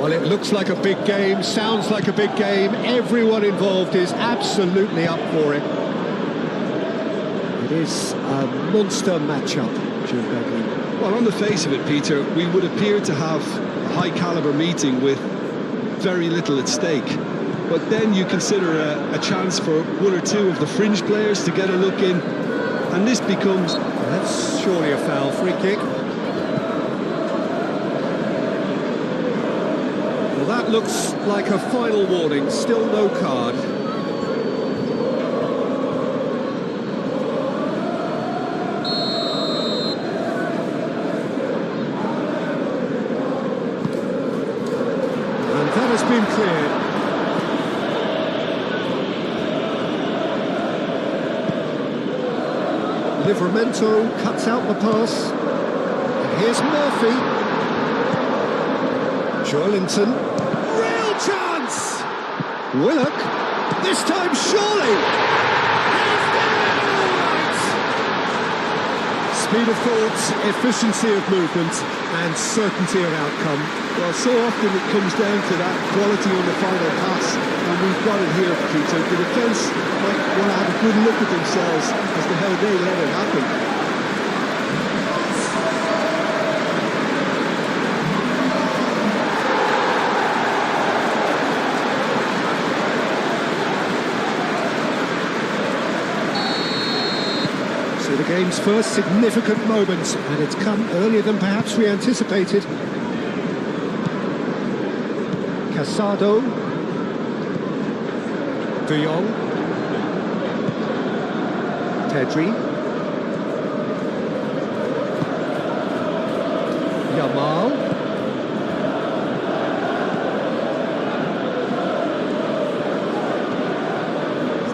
Well, it looks like a big game, sounds like a big game. Everyone involved is absolutely up for it. It is a monster matchup, Jim Begley. Well, on the face of it, Peter, we would appear to have a high-caliber meeting with very little at stake. But then you consider a chance for one or two of the fringe players to get a look in, and this becomes... That's surely a foul. Free kick. Well, that looks like a final warning. Still no card. And that has been cleared. Livramento cuts out the pass. And here's Murphy. Joelinton. Real chance! Willock. This time surely! He's done it all right! Speed of thought, efficiency of movement and certainty of outcome. Well, so often it comes down to that quality on the final pass, and we've got it here, Peter. The defence might want to have a good look at themselves as to how they let it happen. So the game's first significant moment, and it's come earlier than perhaps we anticipated. Casado, De Jong, Pedri, Yamal,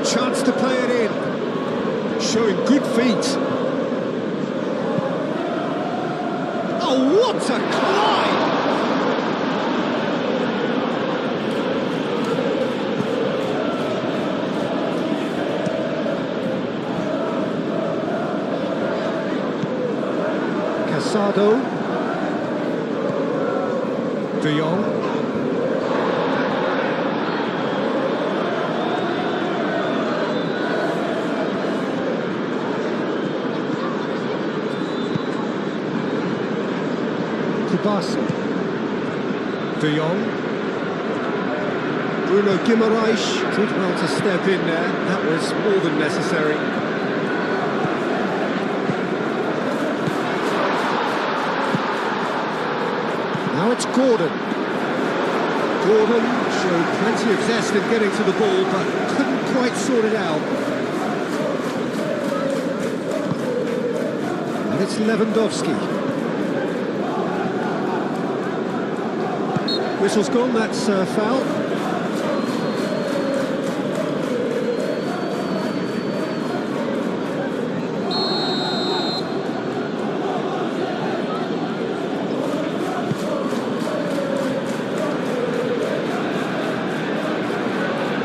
chance to play it in, showing good feet. Oh, what a climb! Casado, De Jong, Kubasi, De Jong, Bruno Guimaraes did well to step in there. That was more than necessary. Now it's Gordon. Gordon showed plenty of zest in getting to the ball, but couldn't quite sort it out. And it's Lewandowski. Whistle's gone, that's foul.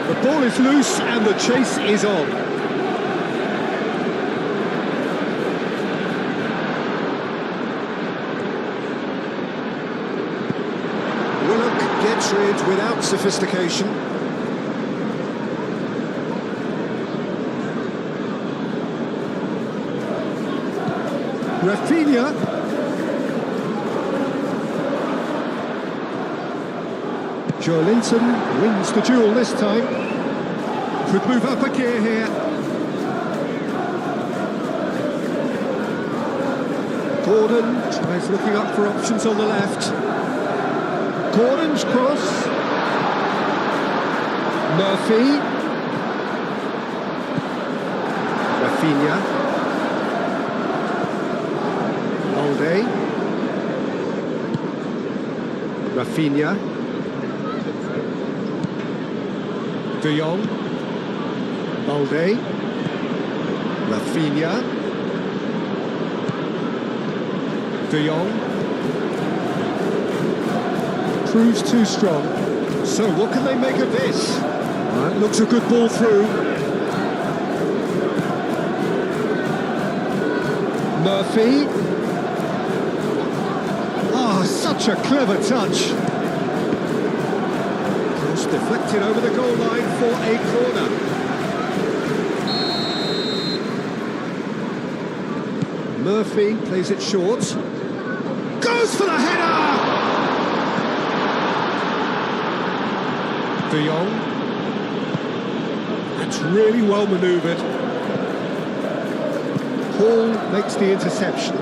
The ball is loose and the chase is on. Willock gets rid without sophistication. Rafinha. Joelinton wins the duel this time. Could move up a gear here. Gordon tries looking up for options on the left. Gordon's cross. Murphy. Rafinha. Balde. Rafinha. De Jong, Balde, Rafinha, De Jong, proves too strong. So what can they make of this? That looks a good ball through. Murphy. Ah, such a clever touch. cross deflected over the goal line for a corner. Murphy plays it short. Goes for the header! De Jong. That's really well manoeuvred. Hall makes the interception.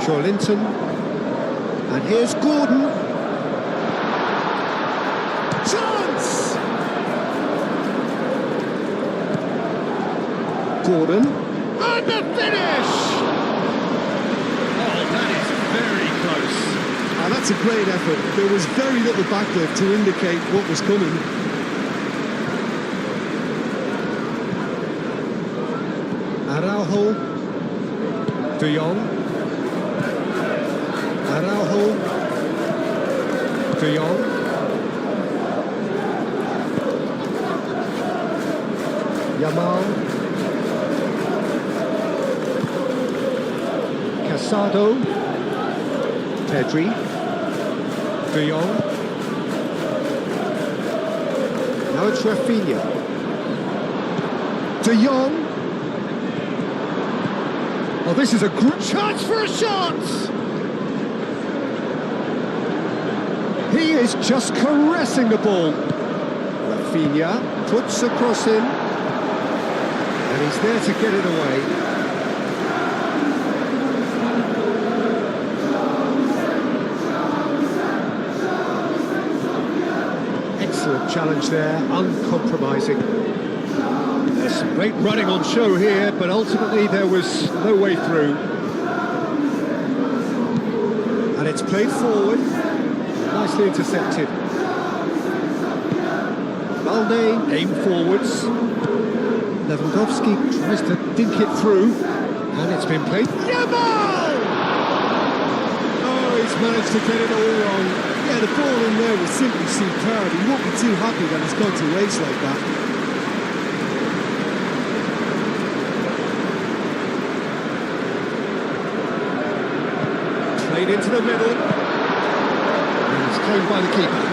Linton. And here's Gordon. Chance! Gordon. And the finish! Oh, that is very close. Ah, that's a great effort. There was very little backlift to indicate what was coming. Araujo. De Jong. Araujo, De Jong, Yamal, Casado, Pedri, De Jong, now it's Rafinha, De Jong, oh this is a great chance for a shot! He is just caressing the ball. Rafinha puts a cross in, and he's there to get it away. Excellent challenge there, uncompromising. There's some great running on show here, but ultimately there was no way through. And it's played forward. Nicely intercepted. Balde, aim forwards. Lewandowski tries to dink it through, and it's been played. Yamal! Oh, he's managed to get it all wrong. Yeah, the ball in there was simply superb. He won't be too happy that it's gone to waste like that. Played into the middle. Claimed by the keeper.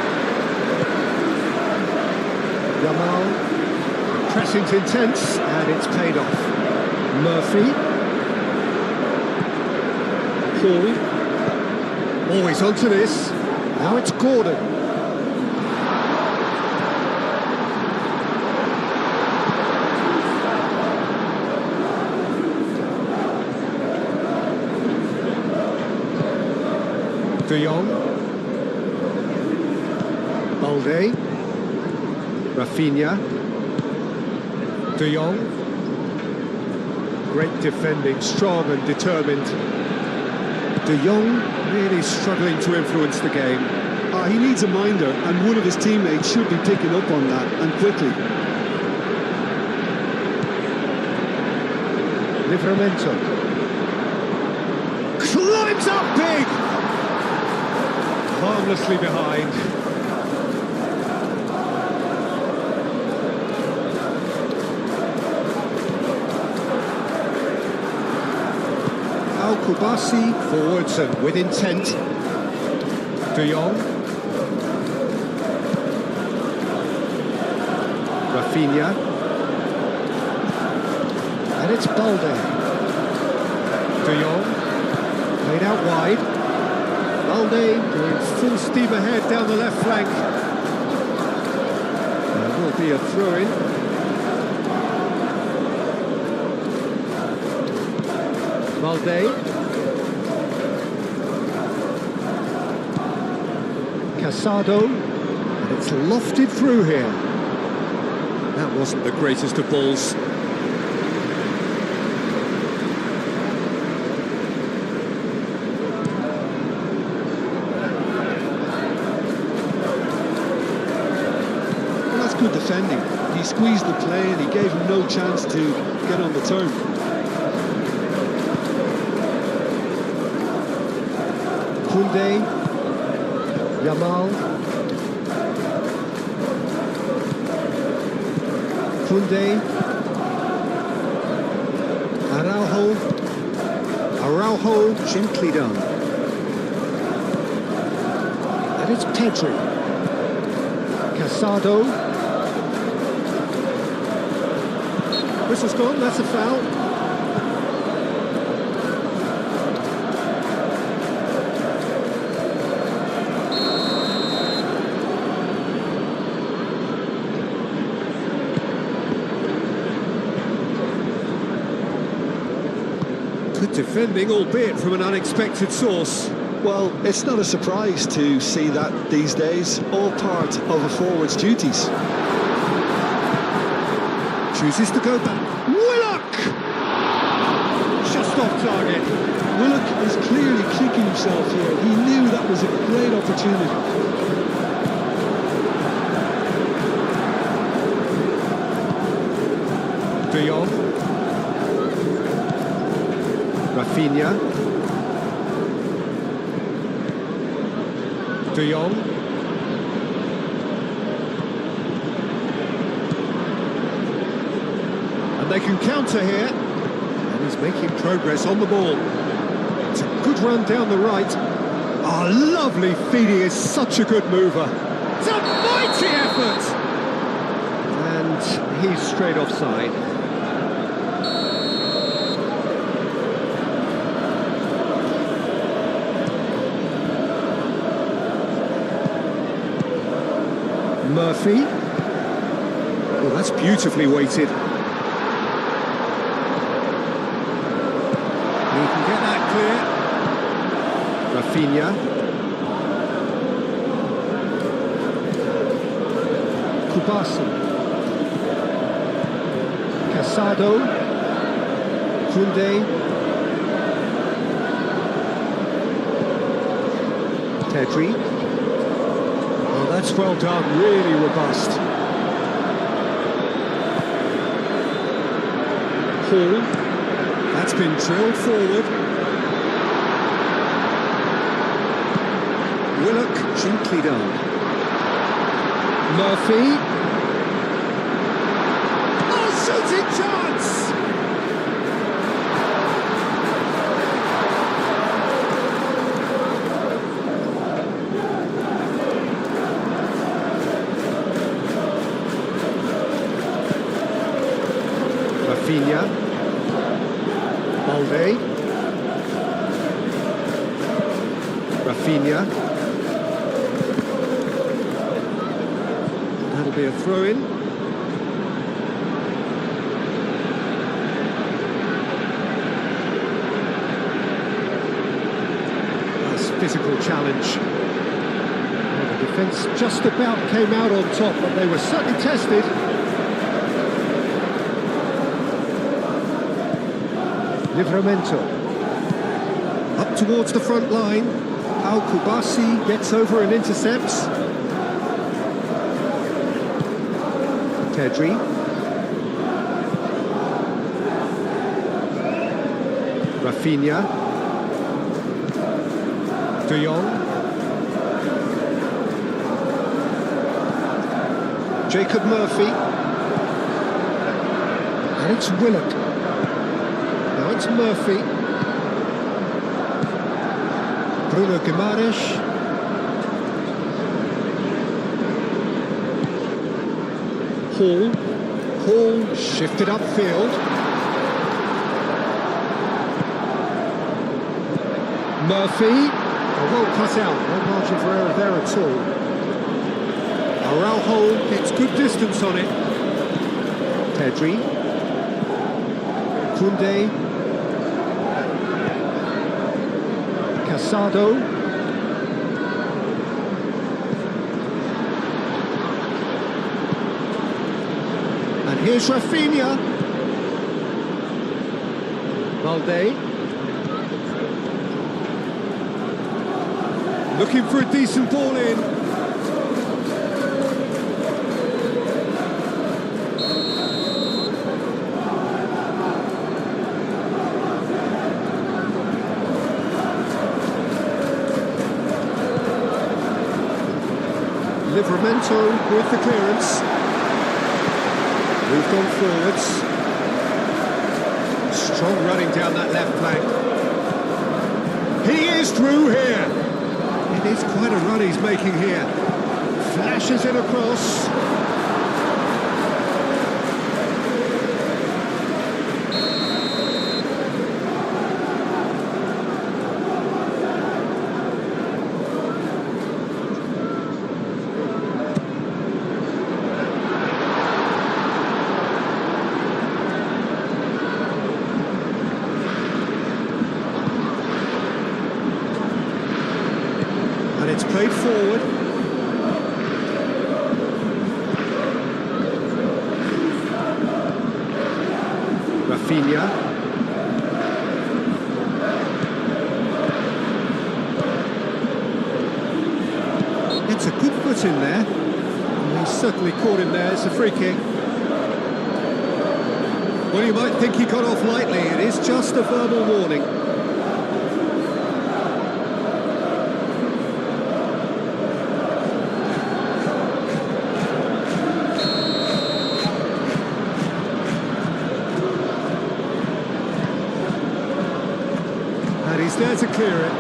Yamal, pressing's intense, and it's paid off. Murphy. Paul. Always onto this. Now it's Gordon. De Jong. Balde, Rafinha, De Jong, great defending, strong and determined. De Jong really struggling to influence the game. He needs a minder, and one of his teammates should be picking up on that, and quickly. Livramento climbs up big, harmlessly behind. Kubasi forwards and with intent. De Jong. Rafinha. And it's Balde. De Jong. Played out wide. Balde doing full steam ahead down the left flank. There will be a throw-in. Balde. Casado, and it's lofted through here. That wasn't the greatest of balls. Well, that's good defending. He squeezed the play and he gave him no chance to get on the turn. Koundé. Yamal. Koundé. Araujo, gently done. And it's Pedri. Casado. Whistle's gone, that's a foul. Good defending, albeit from an unexpected source. Well, it's not a surprise to see that these days, all part of a forward's duties. Chooses to go back. Willock! Just off target. Willock is clearly kicking himself here. He knew that was a great opportunity. De Jong. Rafinha. De Jong. And they can counter here. And he's making progress on the ball. It's a good run down the right. Oh, lovely feed. He is such a good mover. It's a mighty effort! And he's straight offside. Murphy. Oh, that's beautifully weighted. He can get that clear. Rafinha. Kubasi. Casado. Kunde. Pedri. Oh, that's well done, really robust. Hall. That's been drilled forward. Willock, gently done. Murphy. Oh, shooting chance! Rafinha. Balde. Rafinha. That'll be a throw-in. Nice physical challenge. Well, the defence just about came out on top, but they were certainly tested. Livramento. Up towards the front line. Kubasi gets over and intercepts. Pedri. Rafinha. De Jong. Jacob Murphy. And it's Willock. Now it's Murphy. Bruno Guimaraes. Hall. Hall shifted upfield. Murphy. Well cut out. No margin for error there at all. Araujo gets good distance on it. Pedri. Kunde. Casado. And here's Rafinha. Balde. Looking for a decent ball in. Livramento with the clearance. Moved on forwards. Strong running down that left flank. He is through here. It is It's quite a run he's making here. Flashes it across. And it's played forward. Rafinha. It's a good foot in there. And he's certainly caught him there. It's a free kick. Well, you might think he got off lightly. It is just a verbal warning. And he's there to clear it.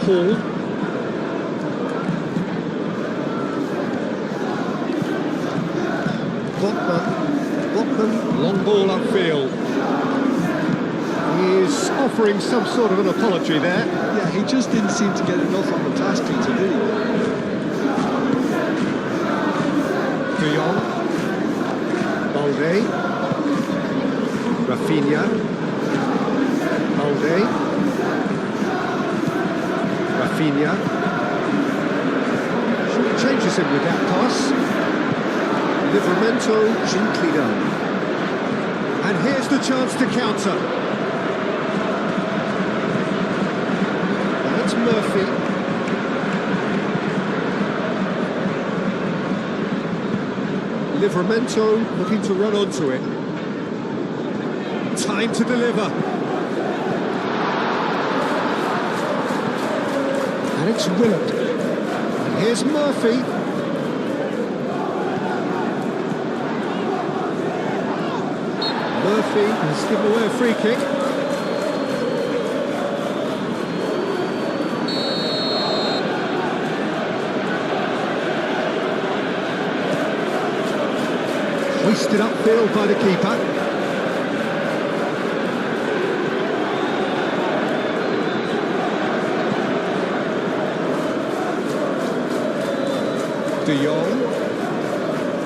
Hall. Botman, long ball upfield. He's offering some sort of an apology there. Yeah, he just didn't seem to get enough on the task, Peter, did he? De Jong. Balde. Rafinha. Balde. Rafinha. Changes him with that pass. Livramento, gently done. And here's the chance to counter. That's Murphy. Livramento looking to run onto it. Time to deliver. And it's Willard. And here's Murphy. Murphy has given away a free kick. Hoisted upfield by the keeper. De Jong.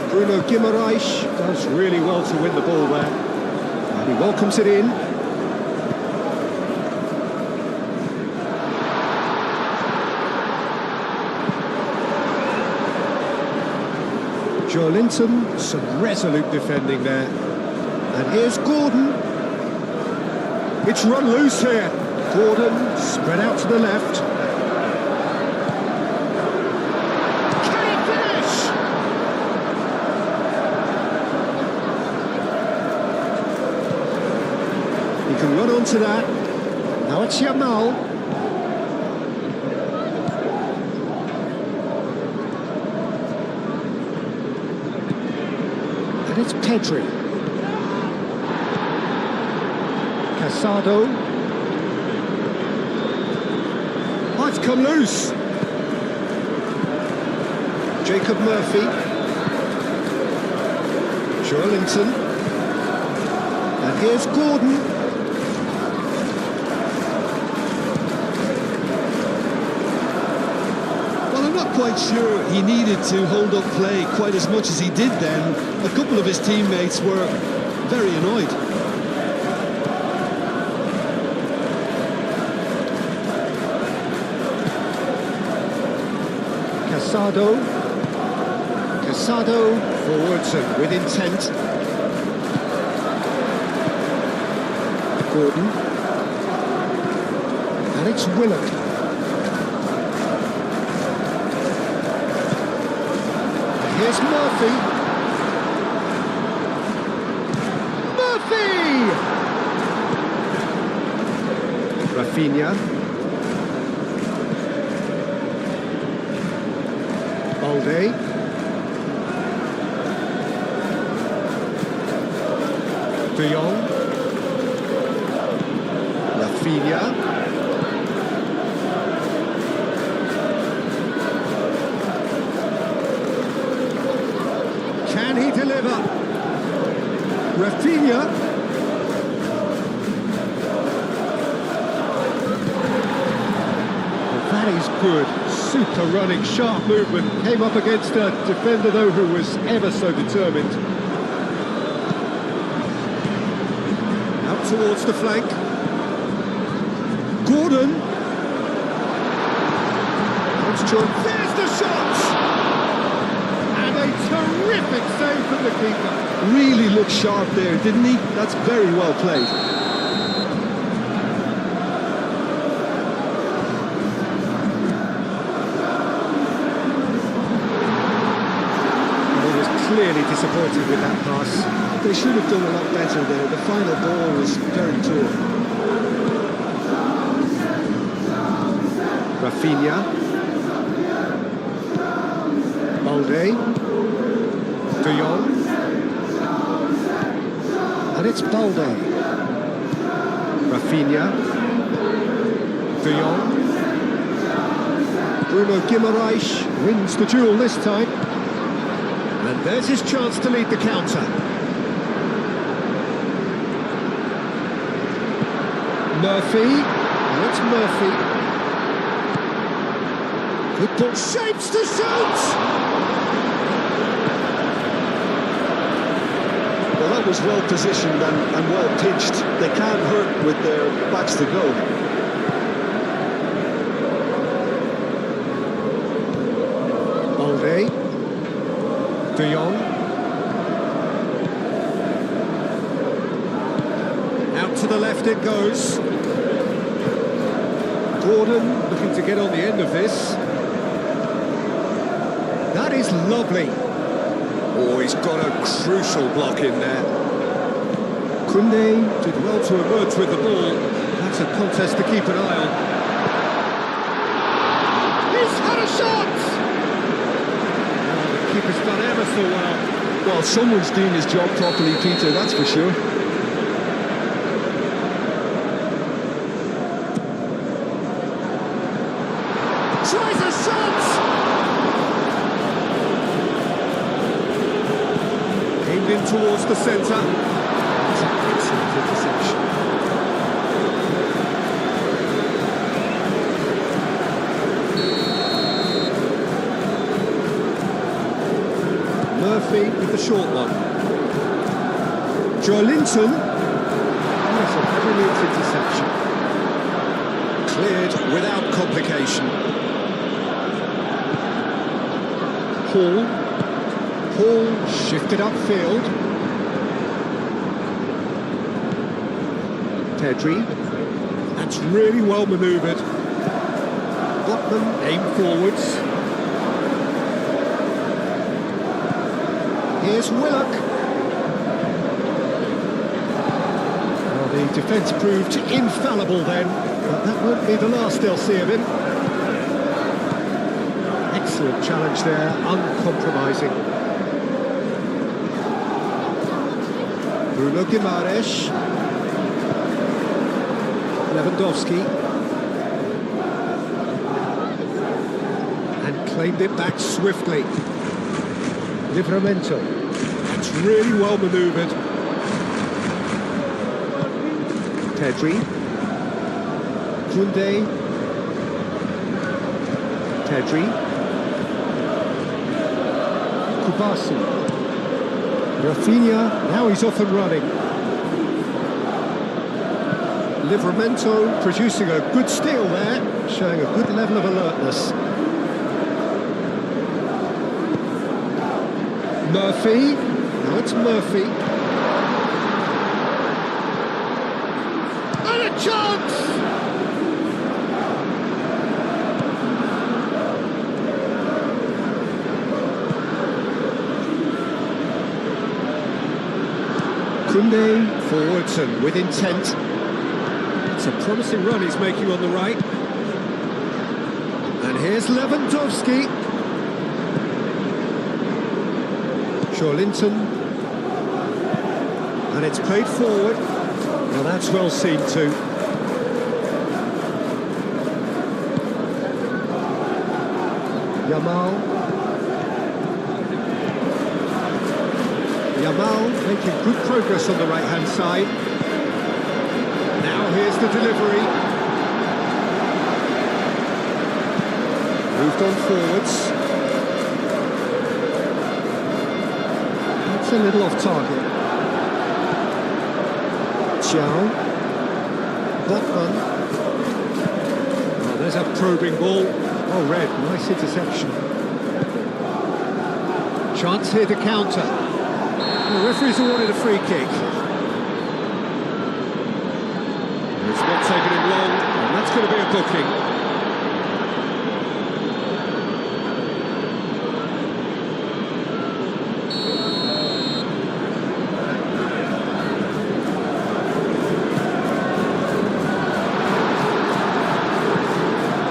Bruno Guimaraes does really well to win the ball there. And he welcomes it in. Joelinton, some resolute defending there. And here's Gordon. It's run loose here. Gordon spread out to the left. Can he finish? He can run onto that. Now it's Yamal. And it's Pedri. Casado. Oh, it's come loose. Jacob Murphy. Joelinton. And here's Gordon. Well, I'm not quite sure he needed to hold up play quite as much as he did then. A couple of his teammates were very annoyed. Casado forwards and with intent. Gordon. And it's Willard. And here's Murphy. Rafinha. Balde. De Jong. Rafinha. Can he deliver? Rafinha. Well, that is good. Super running, sharp movement. Came up against a defender, though, who was ever so determined. Out towards the flank. Gordon. There's the shot! And a terrific save from the keeper. Really looked sharp there, didn't he? That's very well played. He was clearly disappointed with that pass. They should have done a lot better there. The final ball was very poor. Rafinha. Balde. De Jong. And it's Balde. Rafinha. De Jong. Bruno Guimaraes wins the duel this time. And there's his chance to lead the counter. Murphy. And it's Murphy. Good ball, shapes to shoot! Well, that was well positioned and well pitched. They can't hurt with their backs to go. Balde. De Jong. Out to the left it goes. Gordon looking to get on the end of this. That is lovely. Oh, he's got a crucial block in there. Koundé did well to emerge with the ball. That's a contest to keep an eye on. He's had a shot! Oh, the keeper's done ever so well. Well, someone's doing his job properly, Peter, that's for sure. Tries a shot! Aimed in towards the centre. That's an excellent interception. Murphy with the short one. Joelinton. That's a brilliant interception. Cleared without complication. Paul shifted upfield. Pedri. That's really well manoeuvred. Botman aimed forwards. Here's Willock. Well, the defence proved infallible then, but that won't be the last they'll see of him. Excellent challenge there, uncompromising. Bruno Guimaraes. Lewandowski. And claimed it back swiftly. Livramento. That's really well manoeuvred. Pedri. Koundé. Pedri. Kubasi. Rafinha, now he's off and running. Livramento producing a good steal there, showing a good level of alertness. Murphy, now it's Murphy. And a chance! Koundé forwards and with intent. It's a promising run he's making on the right. And here's Lewandowski. Joelinton. And it's played forward. Now that's well seen too. Yamal making good progress on the right-hand side. Now here's the delivery. Moved on forwards. That's a little off target. Xiao. Botman. Oh, there's a probing ball. Oh, red. Nice interception. Chance here to counter. The referee's awarded a free kick. It's not taken him long, and that's going to be a booking.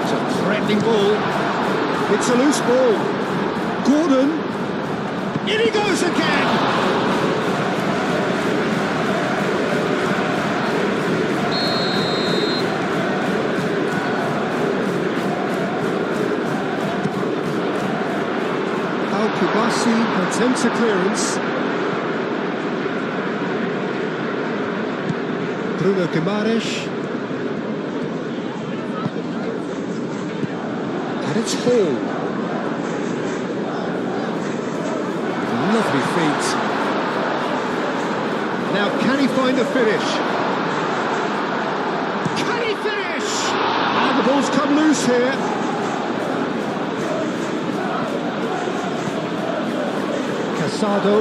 It's a threatening ball. It's a loose ball. Gordon. In he goes again! Kubasi attempts a clearance. Bruno Guimaraes. And it's Hall. Lovely feet. Now can he find the finish? Can he finish? And the ball's come loose here. Casado.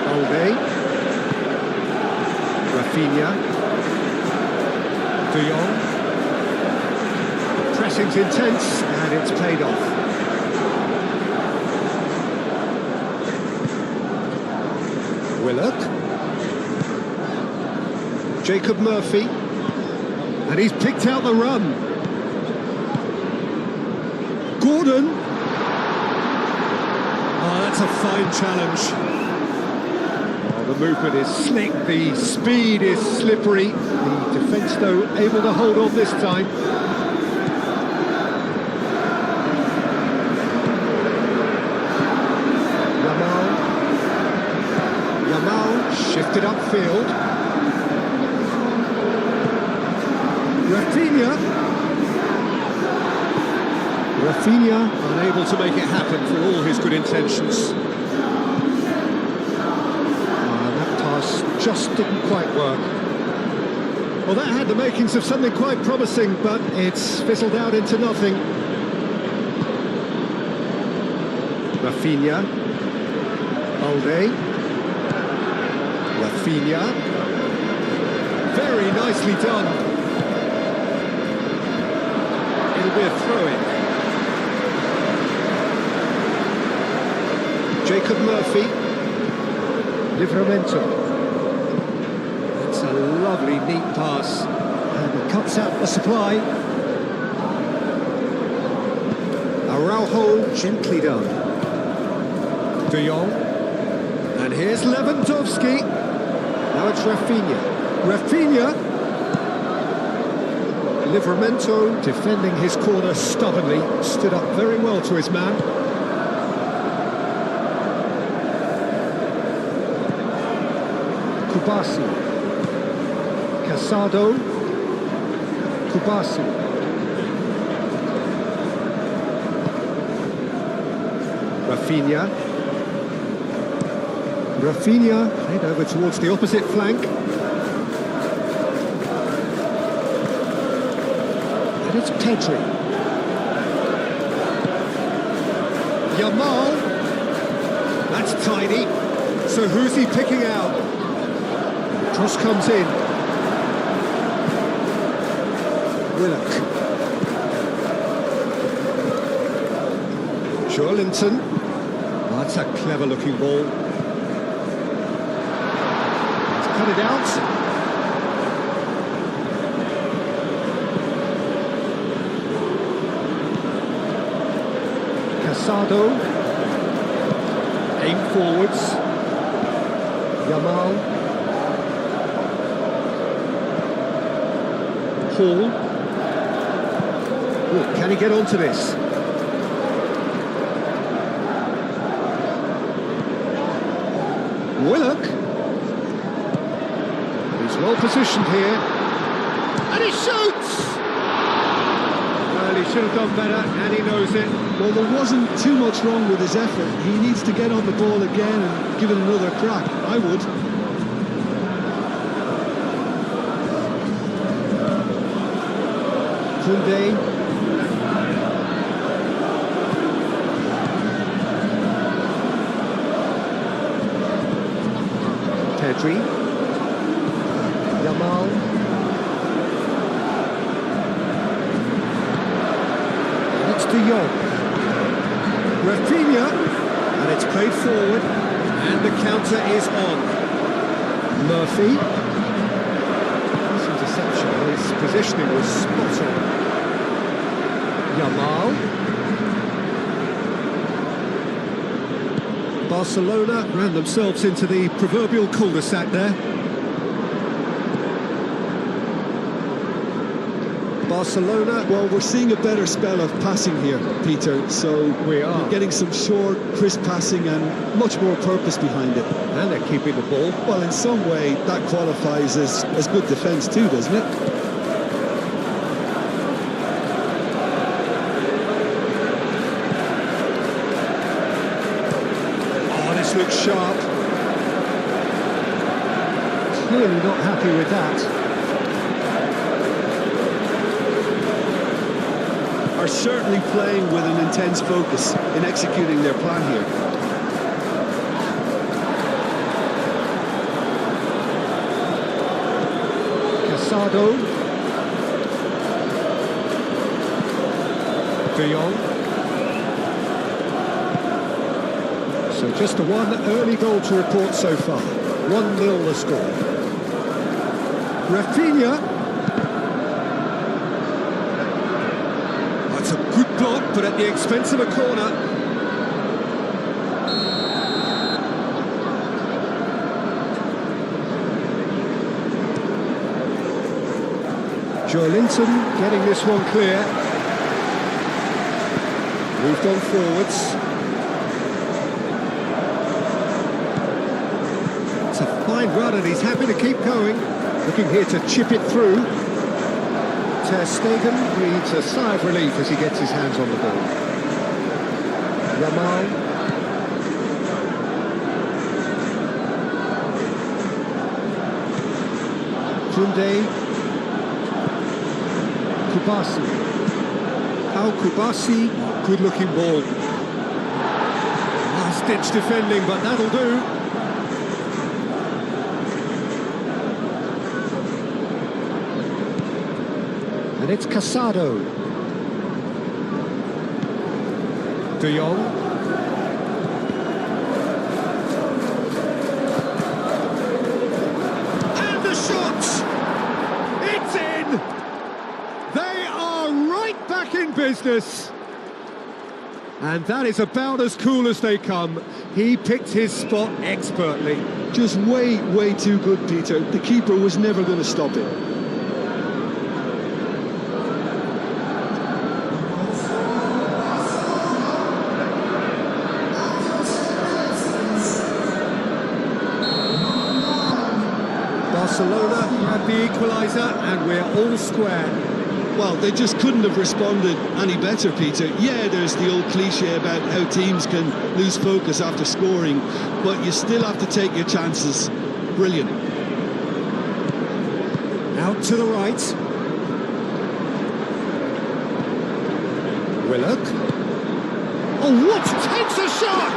Alde. Rafinha. De Jong. Pressing's intense and it's paid off. Willock. Jacob Murphy. And he's picked out the run. Gordon. Oh, that's a fine challenge. Oh, the movement is slick, the speed is slippery. The defence, though, able to hold on this time. Yamal shifted upfield. Rafinha unable to make it happen for all his good intentions. That pass just didn't quite work. Well, that had the makings of something quite promising, but it's fizzled out into nothing. Rafinha. Alde. Rafinha. Very nicely done. It'll be a throw-in. Jacob Murphy. Livramento. That's a lovely, neat pass. And he cuts out the supply. Araujo, gently done. De Jong. And here's Lewandowski. Now it's Rafinha. Rafinha. Livramento defending his corner stubbornly. Stood up very well to his man. Kubasi. Casado. Kubasi. Rafinha. Rafinha head over towards the opposite flank. And it's Pedri. Yamal. That's tiny. So who's he picking out? Cross comes in. Willock. Joelinton. Oh, that's a clever-looking ball. Let's cut it out. Casado. Aim forwards. Yamal. Hall. Oh, can he get onto this? Willock. He's well positioned here. And he shoots! Well, he should have done better, and he knows it. Well, there wasn't too much wrong with his effort. He needs to get on the ball again and give it another crack. I would. Koundé. Pedri. Yamal. It's De Jong. Rafinha. And it's played forward. And the counter is on. Murphy. This interception, his positioning was spot on. Yamal. Barcelona ran themselves into the proverbial cul-de-sac there. Barcelona. Well, we're seeing a better spell of passing here, Peter, so we are getting some short, crisp passing and much more purpose behind it. And they're keeping the ball. Well, in some way, that qualifies as good defence too, doesn't it? Oh, this looks sharp. Clearly not happy with that. Are certainly playing with an intense focus in executing their plan here. Casado. De Jong. So just the one early goal to report so far. 1-0 the score. Rafinha. That's a good block, but at the expense of a corner. Joelinton getting this one clear. Moved on forwards. It's a fine run and he's happy to keep going. Looking here to chip it through. Ter Stegen breathes a sigh of relief as he gets his hands on the ball. Yamal. Koundé. Kubasi. Al Kubasi, good looking ball. Last ditch defending, but that'll do. And it's Casado. De Jong. And the shot! It's in! They are right back in business. And that is about as cool as they come. He picked his spot expertly. Just way, way too good, Peter. The keeper was never going to stop it. Barcelona had the equaliser and we're all square. Well, they just couldn't have responded any better, Peter. Yeah, there's the old cliche about how teams can lose focus after scoring, but you still have to take your chances. Brilliant. Out to the right. Willock. Oh, what? Takes a shot!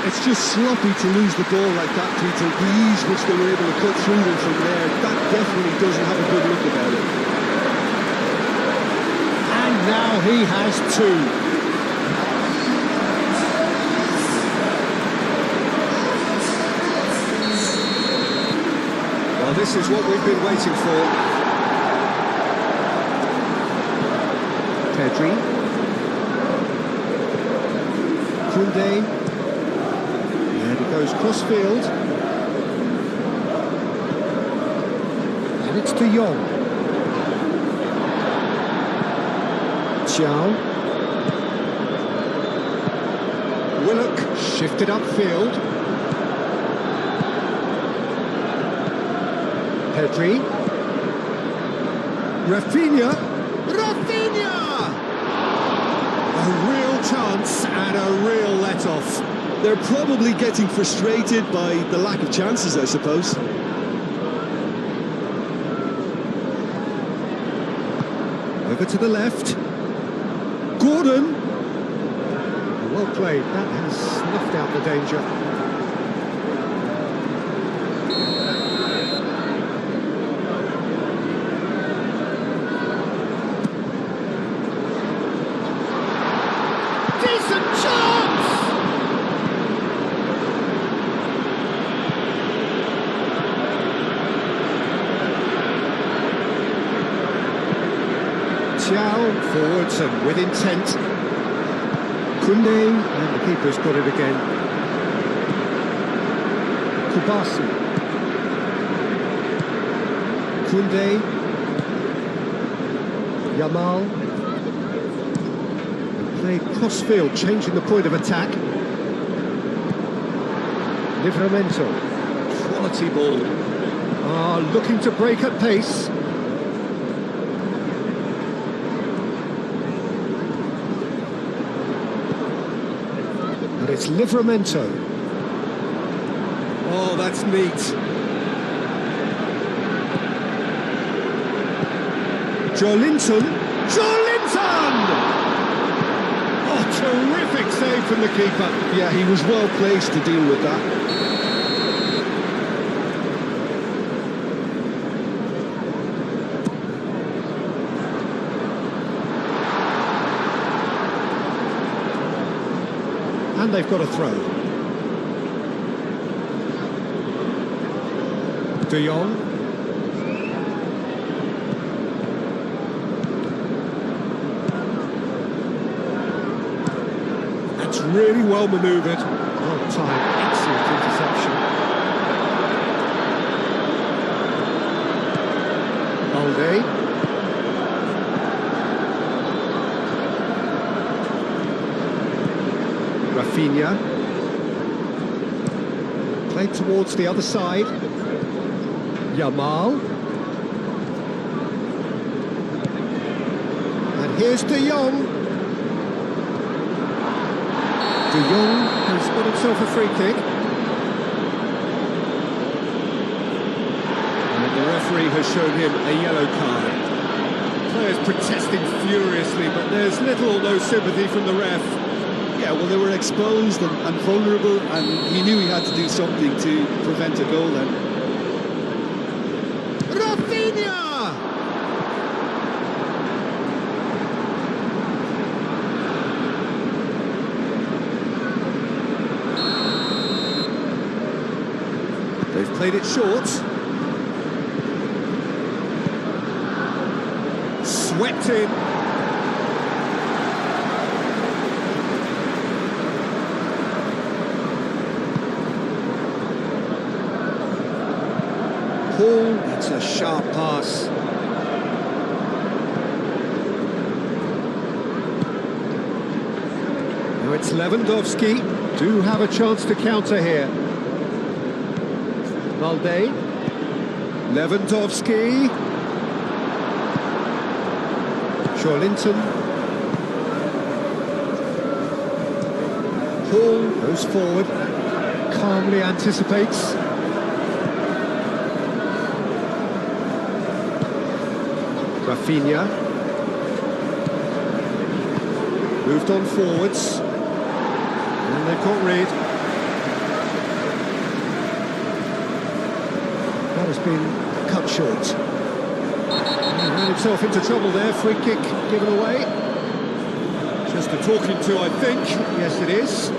It's just sloppy to lose the ball like that, Peter. The ease which they were able to cut through them from there, that definitely doesn't have a good look about it. And now he has two. Well, this is what we've been waiting for. Pedri. Koundé. And he goes cross-field. And it's De Jong. Xiao. Willock shifted upfield. Pedri. Rafinha. A real chance and a real let-off. They're probably getting frustrated by the lack of chances, I suppose. Over to the left. Gordon. Well played. That has snuffed out the danger. Decent chance! Xiao forwards and with intent. Koundé, and the keeper's got it again. Kubasi. Koundé. Yamal. Played cross-field, changing the point of attack. Livramento. Quality ball. Looking to break at pace. And it's Livramento. Oh, that's neat. Joelinton. Oh, terrific save from the keeper. Yeah, he was well placed to deal with that. And they've got a throw. De Jong. That's really well manoeuvred. Well timed, excellent interception. Balde. Rafinha. Played towards the other side. Yamal. And here's De Jong. De Jong has got himself a free kick. And the referee has shown him a yellow card. Players protesting furiously, but there's little or no sympathy from the ref. Yeah, well, they were exposed and vulnerable, and he knew he had to do something to prevent a goal then. Rafinha! They've played it short. Swept in. It's a sharp pass. Now it's Lewandowski. Do have a chance to counter here. Balde. Lewandowski. Joelinton. Hall goes forward. Calmly anticipates. Rafinha. Moved on forwards. And they've got rid. That has been cut short. He ran himself into trouble there. Free kick given away. Just a talking to, I think. Yes, it is.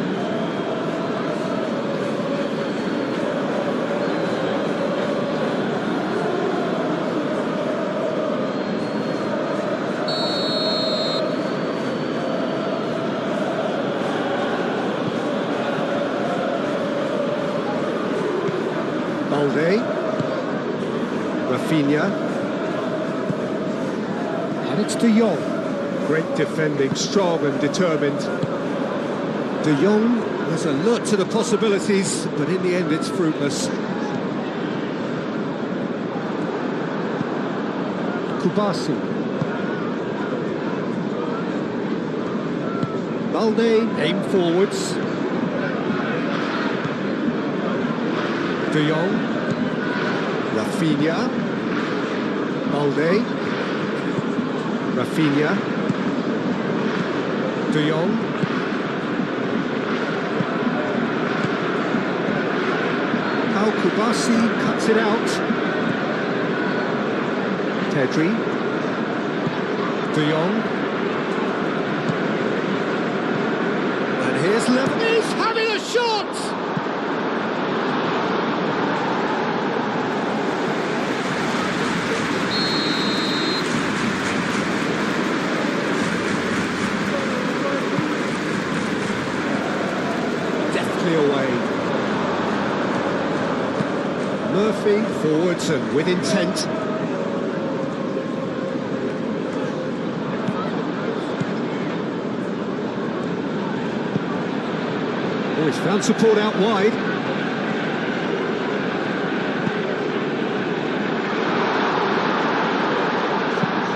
Rafinha. And it's De Jong. Great defending, strong and determined. De Jong was alert to the possibilities, but in the end it's fruitless. Kubasi. Balde, aim forwards. De Jong. Rafinha. Balde. Rafinha. De Jong. Kubasi cuts it out. Pedri. De Jong. And here's Level. He's having a shot! Deftly away. Murphy forwards and with intent. Oh, he's found support out wide.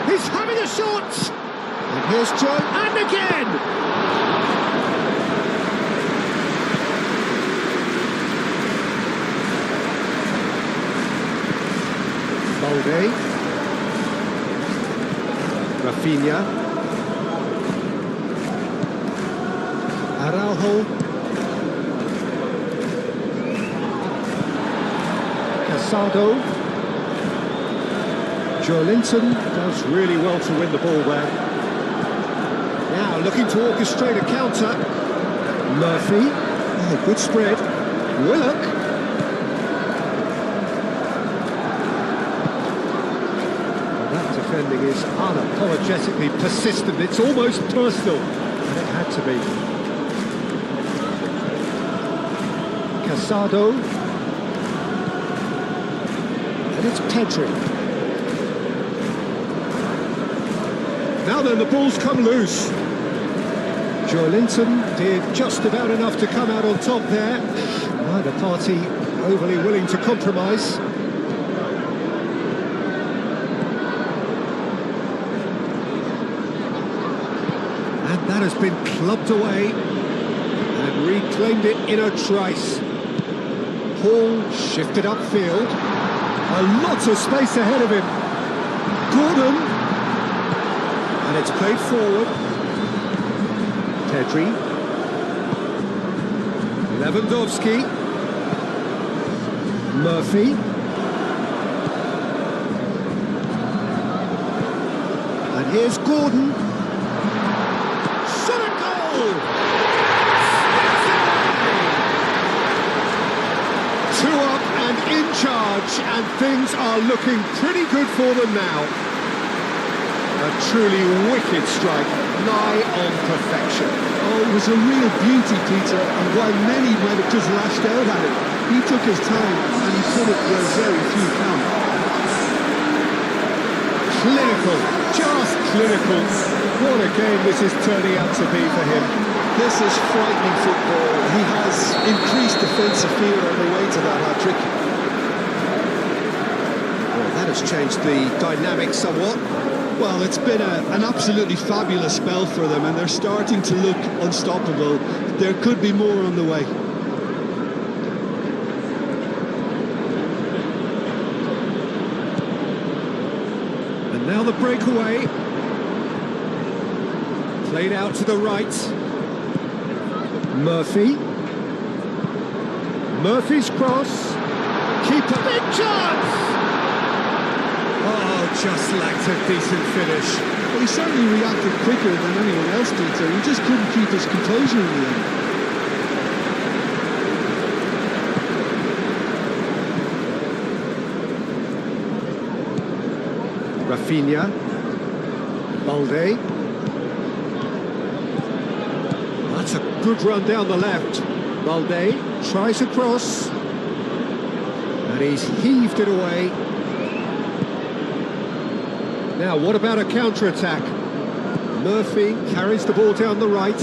He's having a shot! And here's Joe, and again! Balde. Rafinha. Araujo. Casado. Joelinton does really well to win the ball there. Now looking to orchestrate a counter. Murphy. Oh, good spread. Willock. Defending is unapologetically persistent. It's almost personal, and it had to be. Casado. And it's Pedri. Now then, the ball's come loose. Joelinton did just about enough to come out on top there. Neither party overly willing to compromise. That has been clubbed away and reclaimed it in a trice. Hall shifted upfield. A lot of space ahead of him. Gordon. And it's played forward. Pedri. Lewandowski. Murphy. And here's Gordon. Two up and in charge, and things are looking pretty good for them now. A truly wicked strike, nigh on perfection. Oh, it was a real beauty, Peter, and while many might have just lashed out at it, he took his time and he put it where very few can. Clinical, just clinical. What a game this is turning out to be for him. This is frightening football. He has increased defensive fear on the way to that hat-trick. Well, that has changed the dynamic somewhat. Well, it's been an absolutely fabulous spell for them, and they're starting to look unstoppable. There could be more on the way. And now the breakaway. Played out to the right. Murphy. Murphy's cross. Keeper. Big chance! Oh, just lacked a decent finish. Well, he certainly reacted quicker than anyone else did, so he just couldn't keep his composure in the end. Rafinha. Balde. That's a good run down the left. Balde tries a cross. And he's heaved it away. Now, what about a counter-attack? Murphy carries the ball down the right.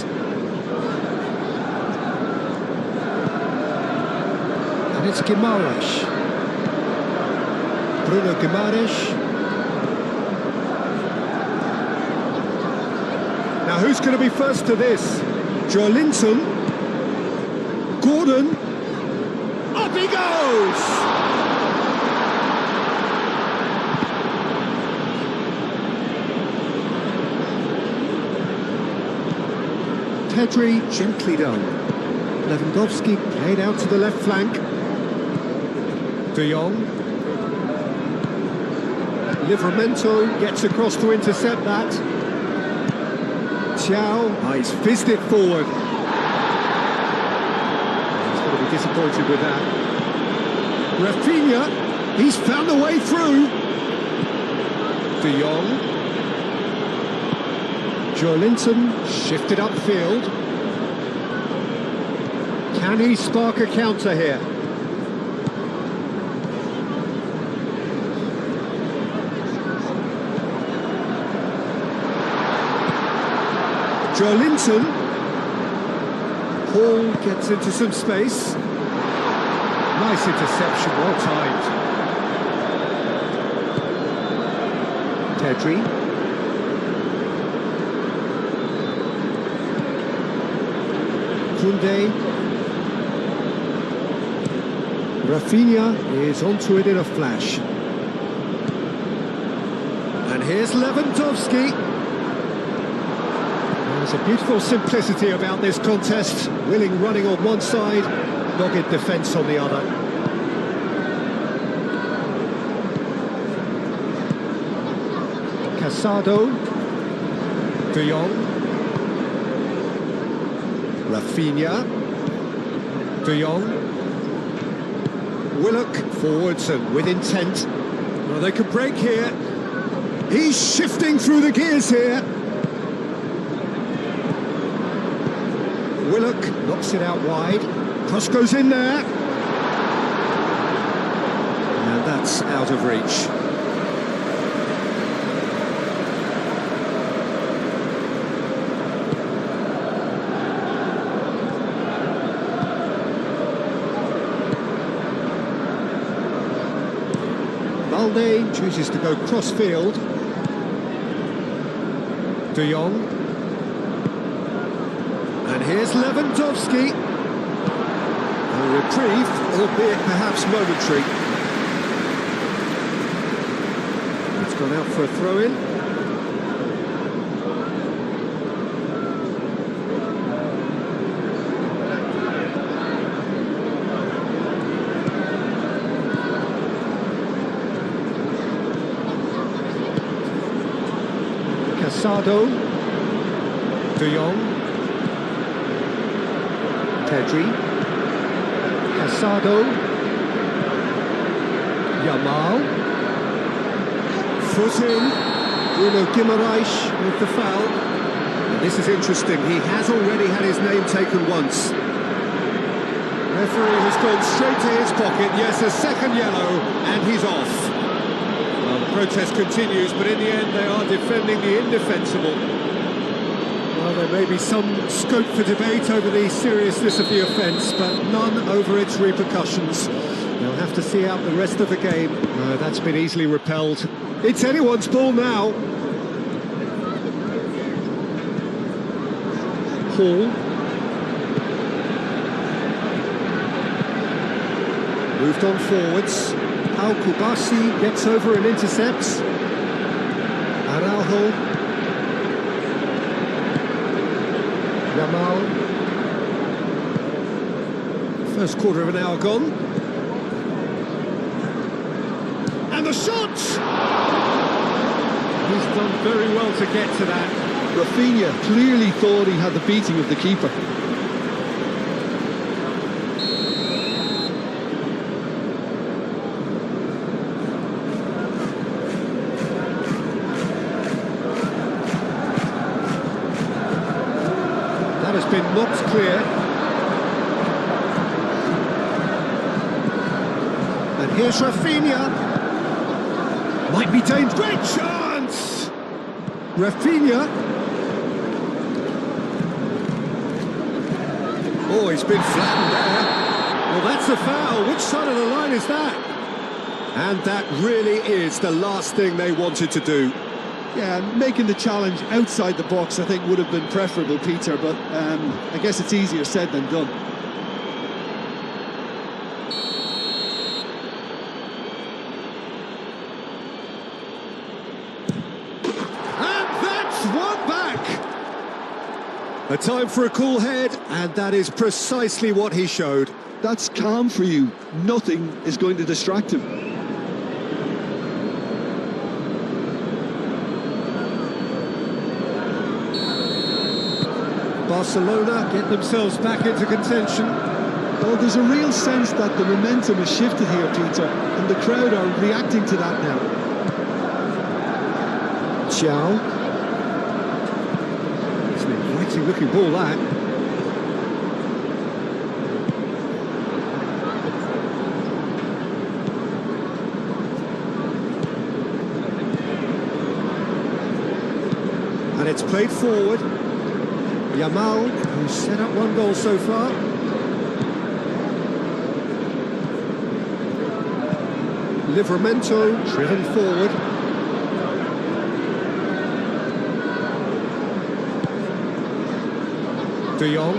And it's Guimaraes. Bruno Guimaraes. Now, who's going to be first to this? Joelinton. Gordon. Up he goes! Pedri gently done. Lewandowski played out to the left flank. De Jong. Livramento gets across to intercept that. Thiaw, he's fizzed it forward. He's going to be disappointed with that. Rafinha, he's found a way through. De Jong. Joelinton shifted upfield. Can he spark a counter here? Joelinton. Hall gets into some space. Nice interception, well timed. Pedri. Koundé. Rafinha is onto it in a flash. And here's Lewandowski. There's a beautiful simplicity about this contest. Willing running on one side, dogged defence on the other. Casado. De Jong. Rafinha. De Jong. Willock forwards and with intent. Well, they could break here. He's shifting through the gears here. Willock knocks it out wide. Cross goes in there. And that's out of reach. Balde chooses to go cross-field. De Jong. And here's Lewandowski. A reprieve, albeit perhaps momentary. It's gone out for a throw-in. Casado. De Jong. Pedri. Casado. Yamal. Foot in. Bruno Guimaraes with the foul. And this is interesting. He has already had his name taken once. Referee has gone straight to his pocket. Yes, a second yellow, and he's off. Well, the protest continues, but in the end they are defending the indefensible. Well, there may be some scope for debate over the seriousness of the offence, but none over its repercussions. They'll have to see out the rest of the game. That's been easily repelled. It's anyone's ball now. Hall. Moved on forwards. Al Kubasi gets over and intercepts. Araujo. Yamal. First quarter of an hour gone. And the shot! He's done very well to get to that. Rafinha clearly thought he had the beating of the keeper. That has been knocked clear. And here's Rafinha. Might be dangerous. Great chance! Rafinha. Oh, he's been flattened there. Well, that's a foul. Which side of the line is that? And that really is the last thing they wanted to do. Yeah, making the challenge outside the box, I think, would have been preferable, Peter, but I guess it's easier said than done. One back. A time for a cool head, and that is precisely what he showed. That's calm for you. Nothing is going to distract him. Barcelona get themselves back into contention. Well, there's a real sense that the momentum has shifted here, Peter, and the crowd are reacting to that now. Xiao. It's an inviting looking ball, that. And it's played forward. Yamal, who's set up one goal so far. Livramento driven forward. De Jong.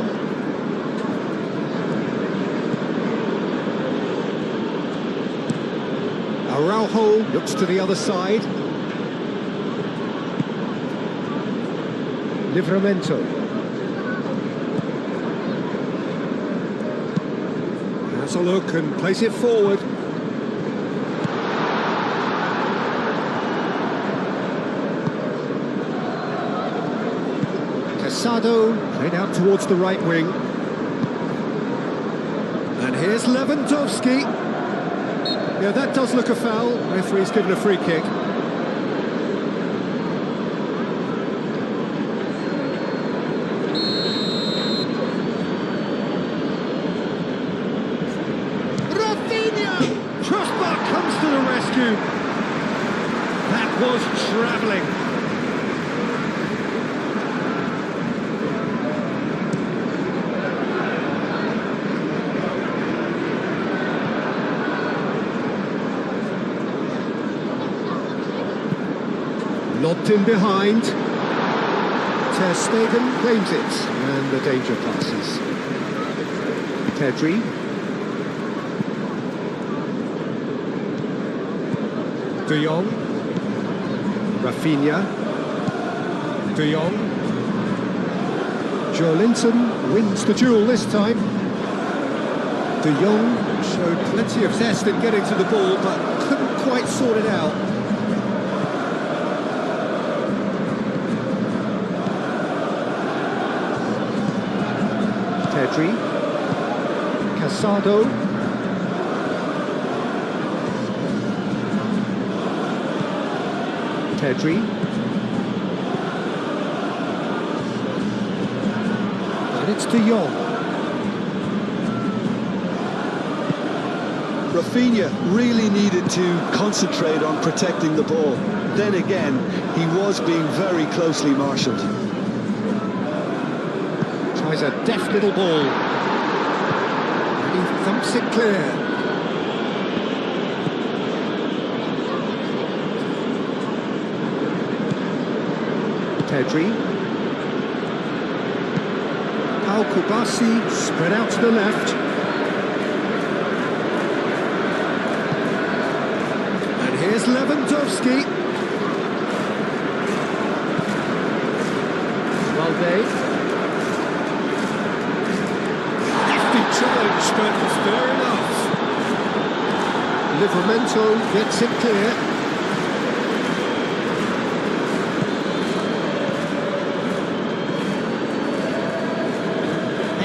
Araujo looks to the other side. Livramento. Has a look and plays it forward. Casado played out towards the right wing. And here's Lewandowski. Yeah, that does look a foul. Referee's given a free kick. Crossbar comes to the rescue. That was travelling. Lobbed in behind. Ter Stegen claims it, and the danger passes. Pedri. De Jong, Rafinha, De Jong, Joelinton wins the duel this time. De Jong showed plenty of zest in getting to the ball, but couldn't quite sort it out. Pedri, Casado. Pedri. And it's De Jong. Rafinha really needed to concentrate on protecting the ball. Then again, he was being very closely marshalled. Tries a deft little ball. And he thumps it clear. Pedri. Pau Kubasi spread out to the left. And here's Lewandowski. Valde. Nifty challenge, but fair enough. Livramento gets it clear.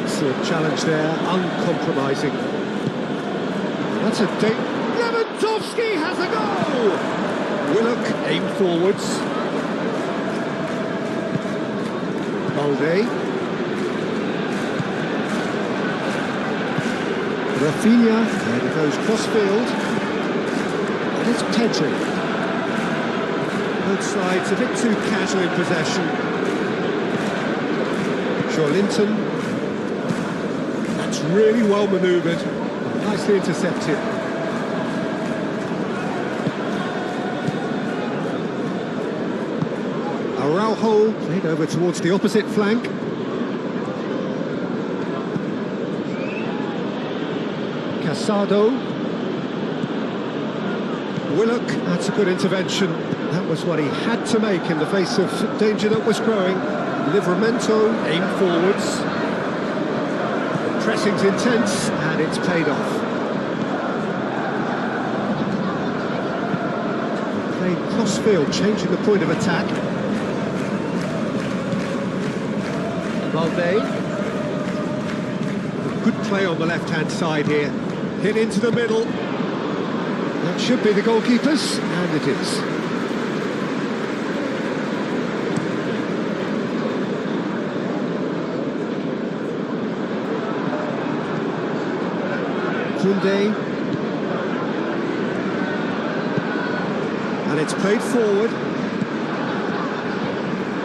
Excellent challenge there, uncompromising. That's a date. Lewandowski has a goal! Willock aim forwards. Balde. Rafinha, and it goes cross-field. And it's Pedri. Both sides a bit too casual in possession. Linton. That's really well manoeuvred. Nicely intercepted. Araujo played over towards the opposite flank. Casado. Willock, that's a good intervention. That was what he had to make in the face of danger that was growing. Livramento aim forwards. The pressing's intense and it's paid off. Played cross-field, changing the point of attack. Valde. Good play on the left-hand side here. Hit into the middle. That should be the goalkeeper's, and it is. Koundé. And it's played forward.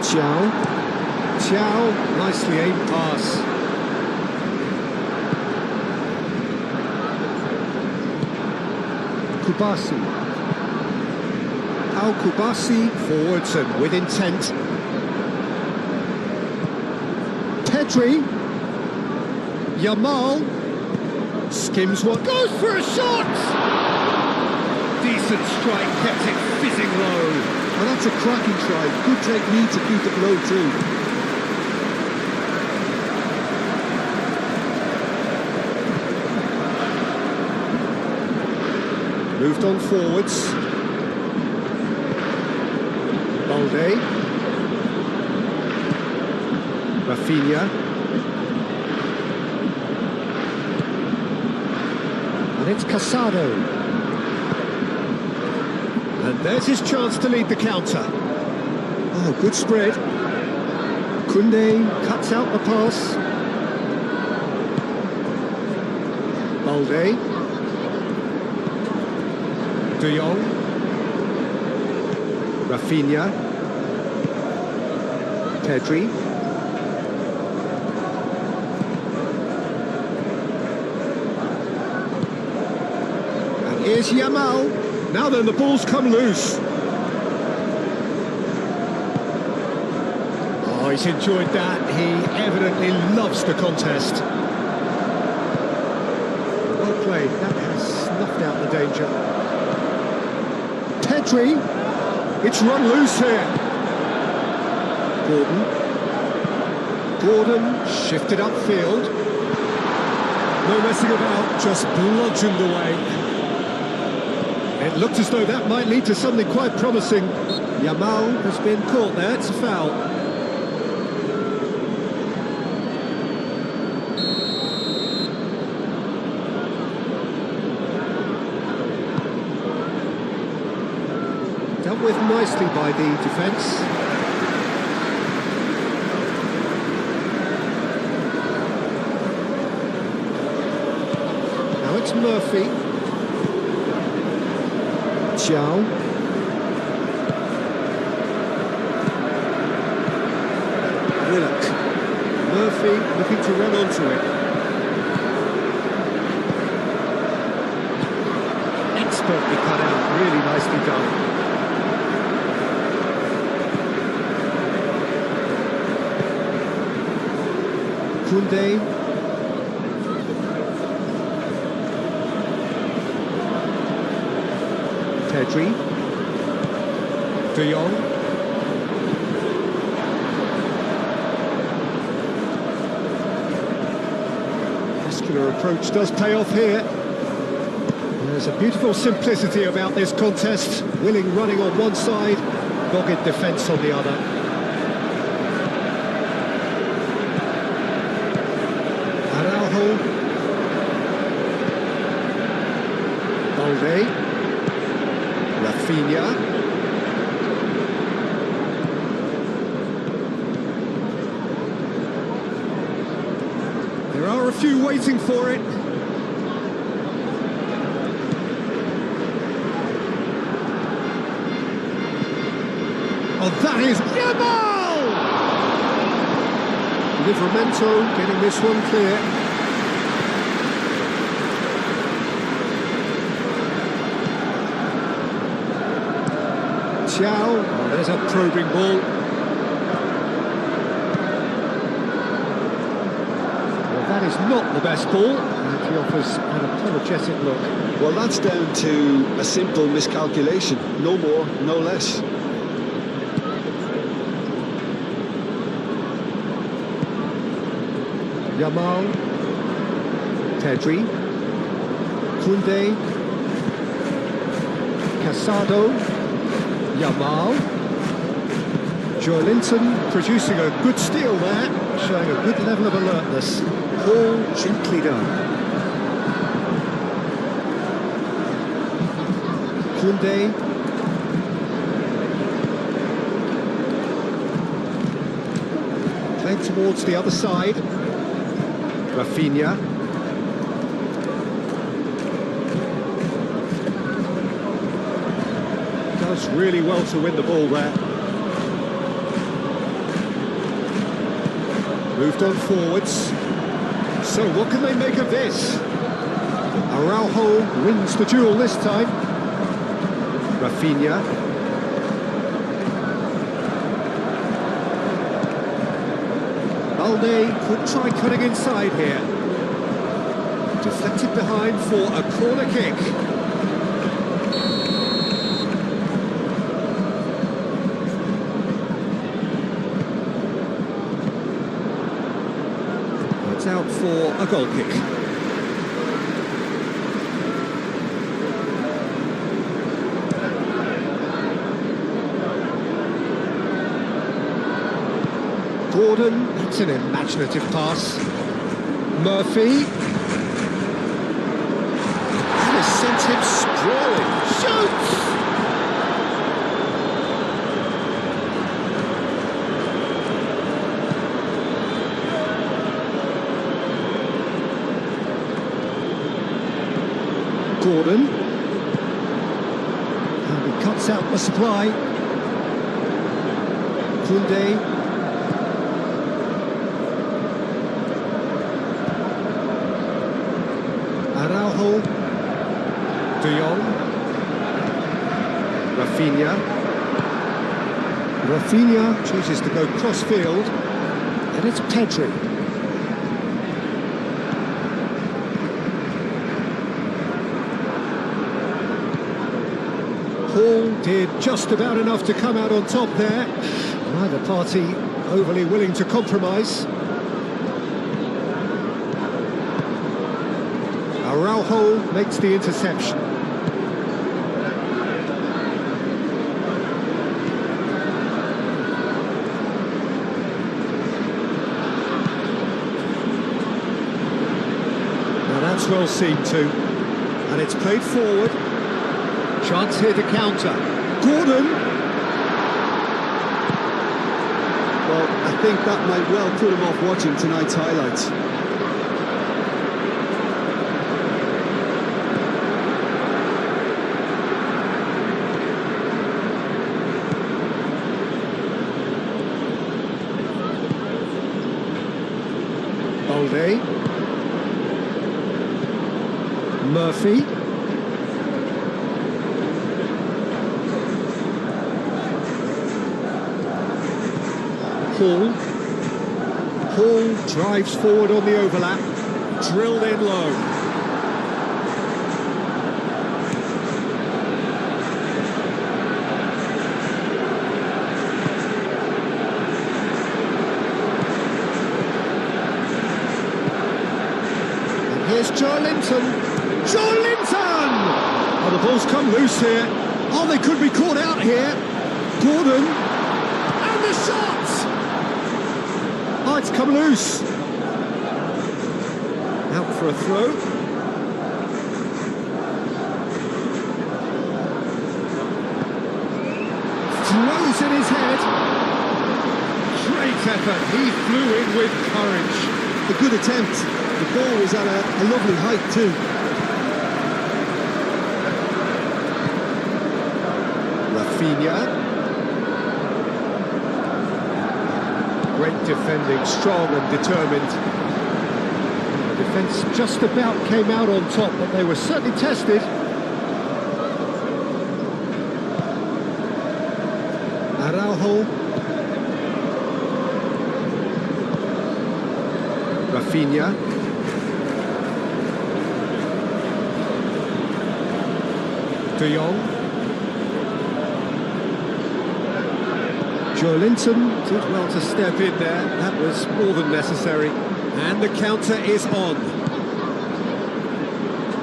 Thiaw, nicely aimed pass. Kubasi. Kubasi forwards and with intent. Pedri. Yamal. Skims one, goes for a shot! Decent strike, kept it fizzing low. Well, that's a cracking try. Good technique to keep it low too. Moved on forwards. Balde. Rafinha. And it's Casado. And there's his chance to lead the counter. Oh, good spread. Koundé cuts out the pass. Balde. De Jong. Rafinha. Pedri. Here's Yamal. Now then, the ball's come loose. Oh, he's enjoyed that. He evidently loves the contest. Well played. That has snuffed out the danger. Pedri. It's run loose here. Gordon shifted upfield. No messing about, just bludgeoned away. It looked as though that might lead to something quite promising. Yamal has been caught there, it's a foul. Dealt with nicely by the defence. Now it's Murphy. Thiaw. Willock. Murphy looking to run onto it. Expertly cut out, really nicely done. Koundé. Pedri. De Jong. Muscular approach does pay off here. There's a beautiful simplicity about this contest. Willing running on one side, dogged defence on the other. Araujo. Balde. Rafinha. There are a few waiting for it. Livramento getting this one clear. Xiao, oh, there's a probing ball. Well, that is not the best ball, and he offers an apologetic look. Well, that's down to a simple miscalculation. No more, no less. Yamal, Pedri, Koundé, Casado, Yamal, Joelinton producing a good steal there, showing a good level of alertness. All gently done. Koundé, playing towards the other side. Rafinha. Does really well to win the ball there. Moved on forwards. So what can they make of this? Araujo wins the duel this time. Rafinha. Balde could try cutting inside here. Deflected behind for a corner kick. It's out for a goal kick. Gordon, that's an imaginative pass. Murphy. That has sent him sprawling. Shoots! Gordon. And he cuts out the supply. Koundé. Araujo, De Jong, Rafinha chooses to go cross-field, and it's Pedri. Hall did just about enough to come out on top there. Neither party overly willing to compromise. Araujo makes the interception. Now that's well seen too. And it's played forward. Chance here to counter. Gordon! Well, I think that might well put him off watching tonight's highlights. Balde, Murphy, Hall drives forward on the overlap, drilled in low. Here's Joelinton. Joelinton! Oh, the ball's come loose here. Oh, they could be caught out here. Gordon. And the shot! Oh, it's come loose. Out for a throw. Throws in his head. Great effort. He flew in with courage. A good attempt. The ball was at a lovely height too. Rafinha. Great defending, strong and determined. The defence just about came out on top, but they were certainly tested. Araujo. Rafinha. De Jong. Joelinton did well to step in there. That was more than necessary. And the counter is on.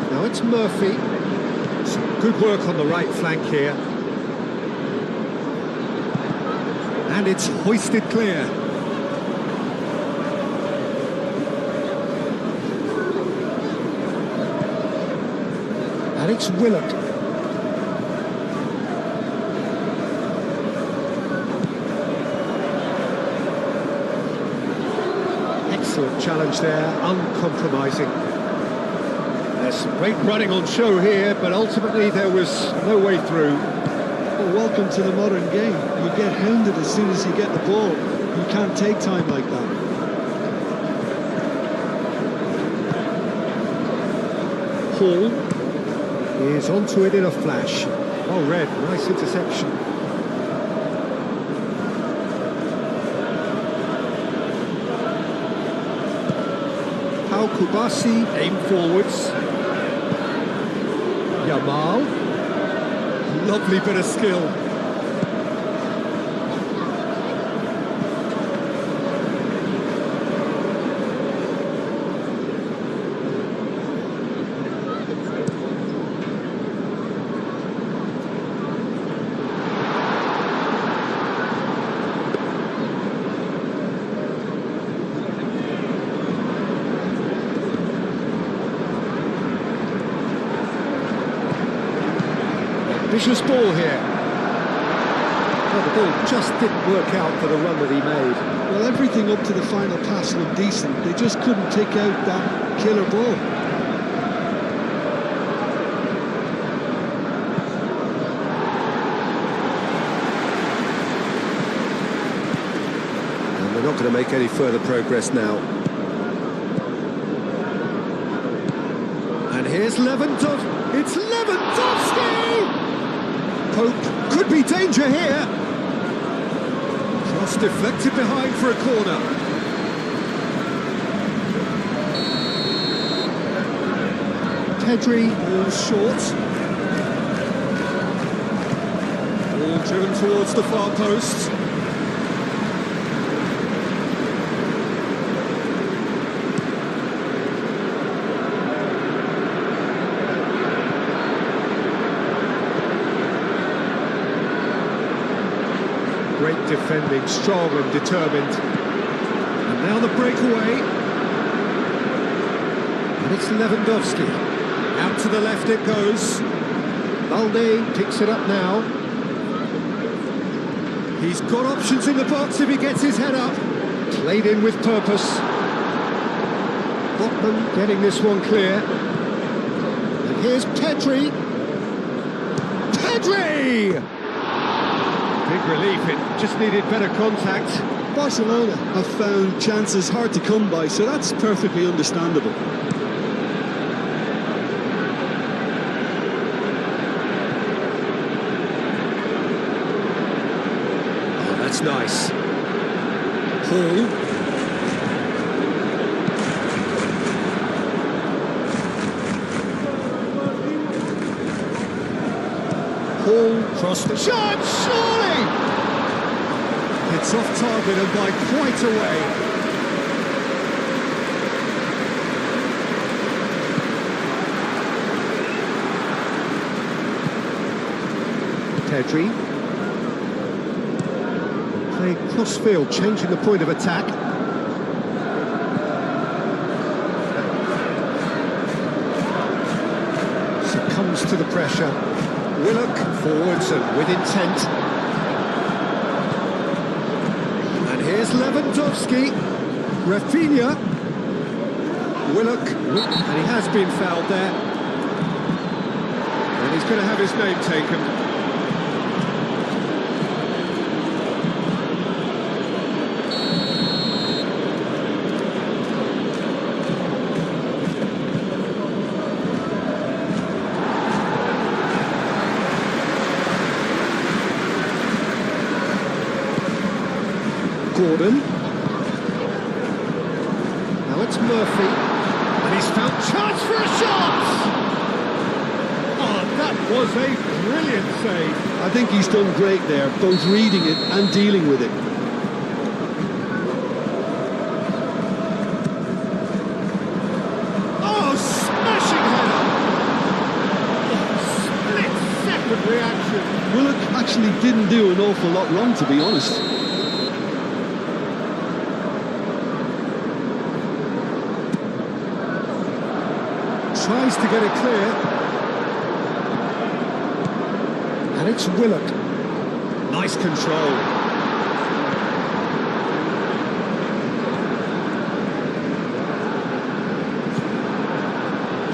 Now it's Murphy. Some good work on the right flank here. And it's hoisted clear. And it's Willock. Excellent challenge there, uncompromising. There's some great running on show here, but ultimately there was no way through. Well, welcome to the modern game. You get hounded as soon as you get the ball. You can't take time like that. Hall is onto it in a flash. Well read, nice interception. Pau Kubasi, aim forwards. Yamal. Lovely bit of skill. Vicious ball here. Well, the ball just didn't work out for the run that he made. Well, everything up to the final pass looked decent. They just couldn't take out that killer ball. And they're not going to make any further progress now. And here's Lewandowski. It's Lewandowski! Pope could be danger here. Cross deflected behind for a corner. Pedri moves short. Ball driven towards the far post. Great defending, strong and determined. And now the breakaway. And it's Lewandowski. Out to the left it goes. Balde picks it up now. He's got options in the box if he gets his head up. Played in with purpose. Botman getting this one clear. And here's Pedri. Pedri! Big relief, it just needed better contact. Barcelona have found chances hard to come by, so that's perfectly understandable. Oh, that's nice. Hall. Hall crossed the shot, surely! It's off target and by quite a way. Pedri. Playing cross-field, changing the point of attack. Succumbs to the pressure. Willock forwards and with intent. And here's Lewandowski. Rafinha. Willock. And he has been fouled there. And he's going to have his name taken. And he's found chance for a shot! Oh, that was a brilliant save. I think he's done great there, both reading it and dealing with it. Oh, smashing header! Split-second reaction. Willock actually didn't do an awful lot wrong, to be honest. Tries to get it clear. And it's Willock. Nice control.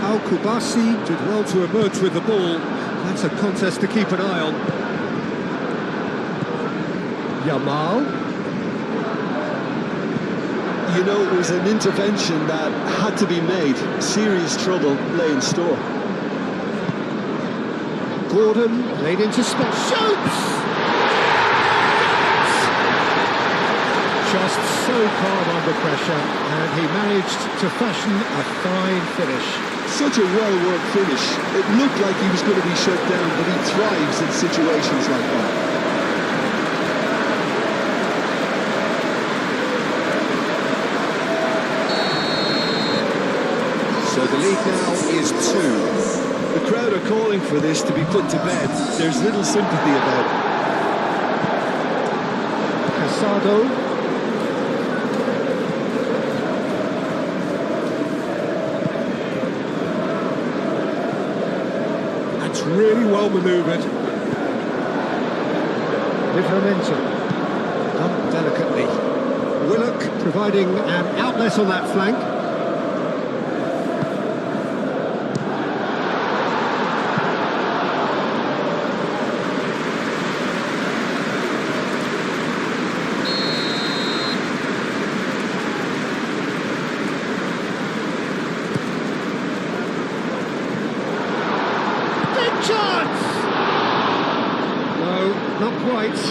Al-Kubasi did well to emerge with the ball. That's a contest to keep an eye on. Yamal. You know, it was an intervention that had to be made. Serious trouble lay in store. Gordon laid into space. Shoots! Just so calm under pressure, and he managed to fashion a fine finish. Such a well-worked finish. It looked like he was going to be shut down, but he thrives in situations like that. So the lead now is 2. The crowd are calling for this to be put to bed. There's little sympathy about it. Casado. That's really well manoeuvred. Livramento. Done delicately. Willock providing an outlet on that flank. Chance! No, not quite.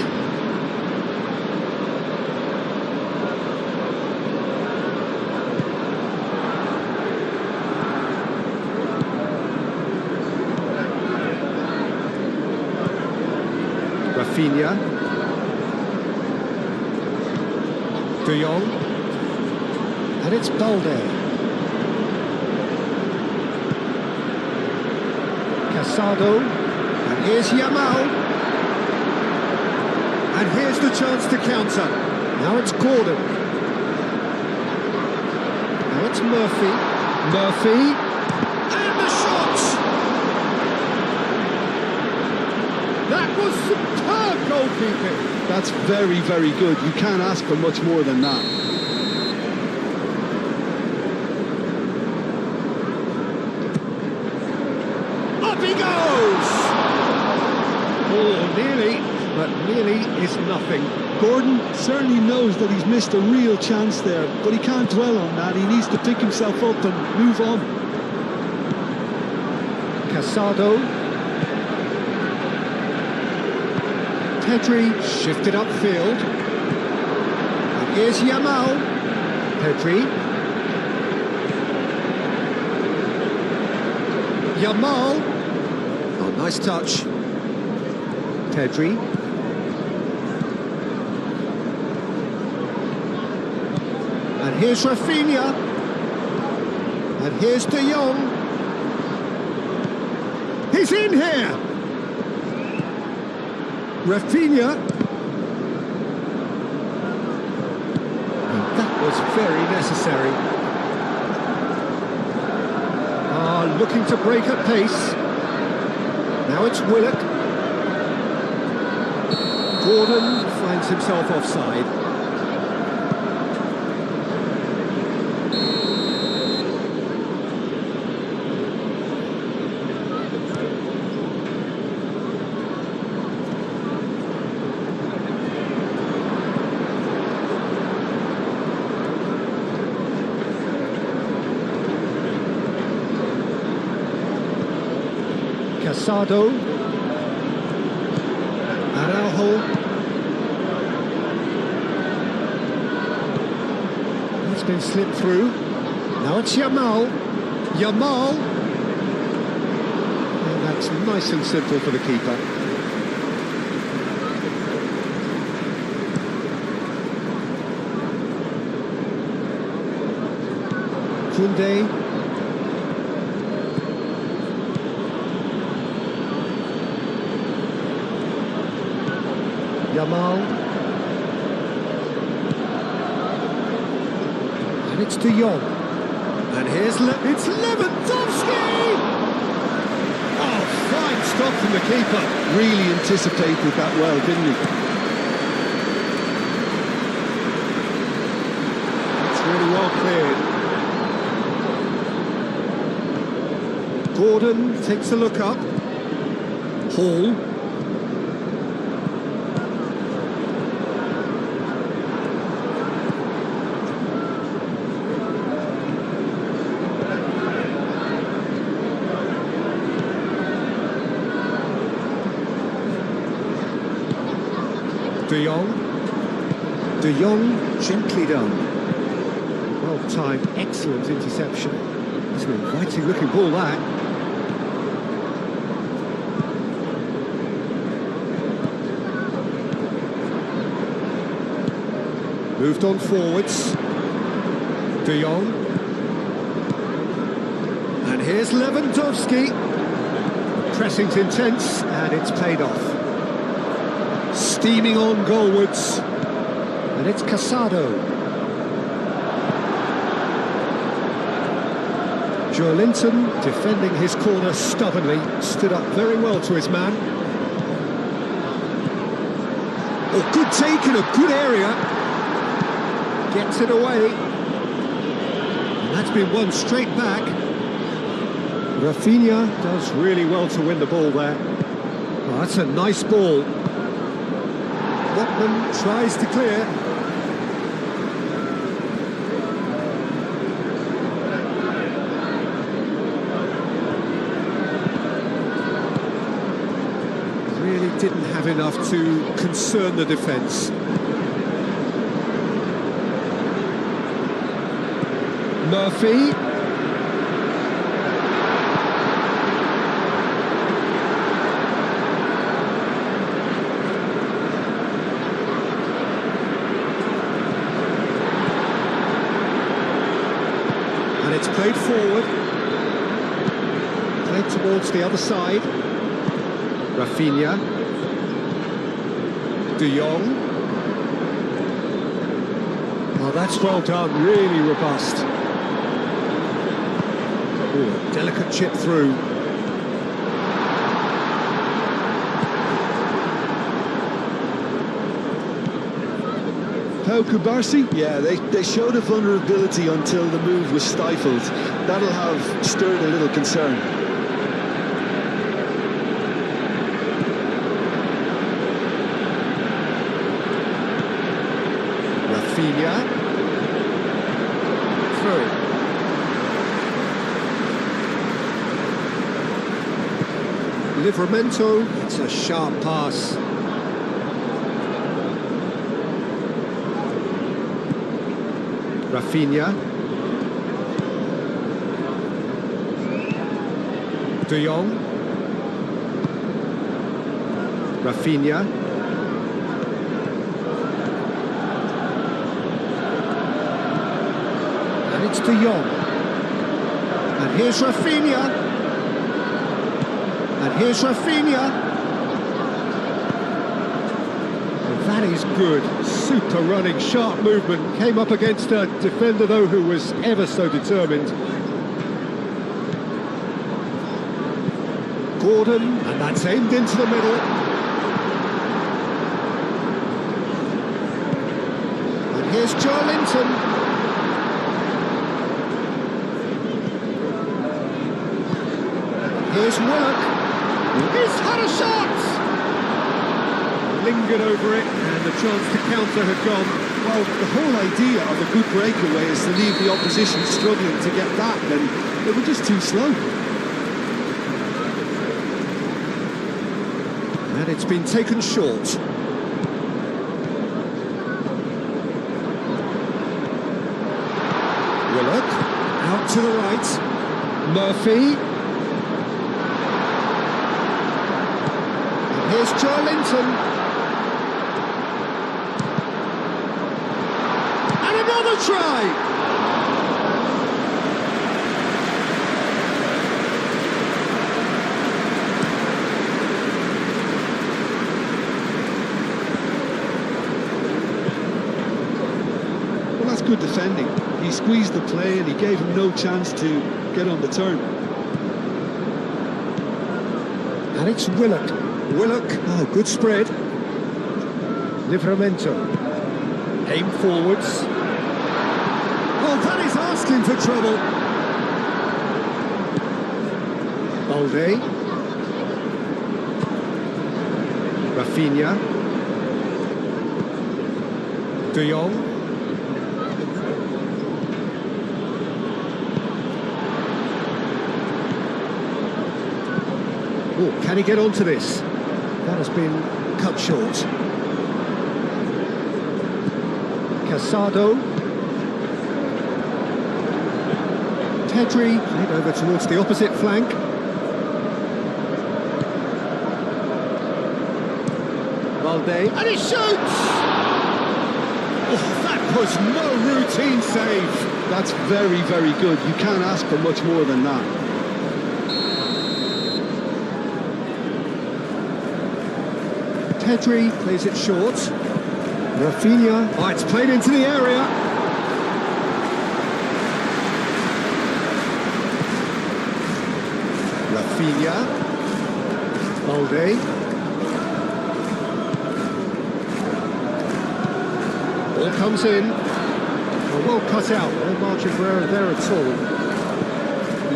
Rafinha. De Jong. And it's Balde. Casado, and here's Yamal, and here's the chance to counter. Now it's Gordon. Now it's Murphy. Murphy, and the shot! That was superb goalkeeping. That's very, very good. You can't ask for much more than that. He goes! Oh, nearly, but nearly is nothing. Gordon certainly knows that he's missed a real chance there, but he can't dwell on that. He needs to pick himself up and move on. Casado. Pedri shifted upfield. And here's Yamal. Pedri. Yamal. Oh, nice touch. Pedri. And here's Rafinha. And here's De Jong. He's in here. Rafinha. And that was very necessary. Looking to break at pace. Now it's Willock. Gordon finds himself offside. Casado. Araujo. It's been slipped through. Now it's Yamal. Yamal. And that's nice and simple for the keeper. Koundé. Yamal. And it's De Jong. And it's Lewandowski! Oh, fine stop from the keeper. Really anticipated that well, didn't he? It's really well cleared. Gordon takes a look up. Hall. De Jong. De Jong, gently done. Well timed, excellent interception. It's an inviting looking ball, that. Moved on forwards. De Jong. And here's Lewandowski. Pressing's intense, and it's paid off. Steaming on goalwards, and it's Casado. Joelinton, defending his corner stubbornly, stood up very well to his man. Oh, good take in a good area. Gets it away. And that's been won straight back. Rafinha does really well to win the ball there. Oh, that's a nice ball. Botman tries to clear. Really didn't have enough to concern the defence. Murphy. And it's played forward. Played towards the other side. Rafinha. De Jong. Oh, that's well done, really robust. Oh, delicate chip through. Pau Kubarsi? Yeah, they showed a vulnerability until the move was stifled. That'll have stirred a little concern. Rafinha. Through. Livramento, it's a sharp pass. Rafinha. De Jong. Rafinha. And it's De Jong. And here's Rafinha. And here's Rafinha. That is good. Super running, sharp movement. Came up against a defender, though, who was ever so determined. Gordon, and that's aimed into the middle. And here's Joelinton. Here's Willock. He's had a shot! Lingered over it, and the chance to counter had gone. Well, the whole idea of a good breakaway is to leave the opposition struggling to get back, and they were just too slow. And it's been taken short. Willock, out to the right. Murphy. And here's Joelinton. And another try! Well, that's good defending. He squeezed the play and he gave him no chance to get on the turn. And it's Willock. Willock, oh, good spread. Livramento. Aim forwards. Oh, that is asking for trouble. Balde. Rafinha. De Jong. Oh, can he get onto this? That has been cut short. Casado. Pedri played over towards the opposite flank. Valde. And he shoots! Oh, that was no routine save. That's very, very good. You can't ask for much more than that. Pedri plays it short. Rafinha. Oh, it's played into the area. Rafinha. Balde. Ball comes in. Well cut out. No margin for error there at all.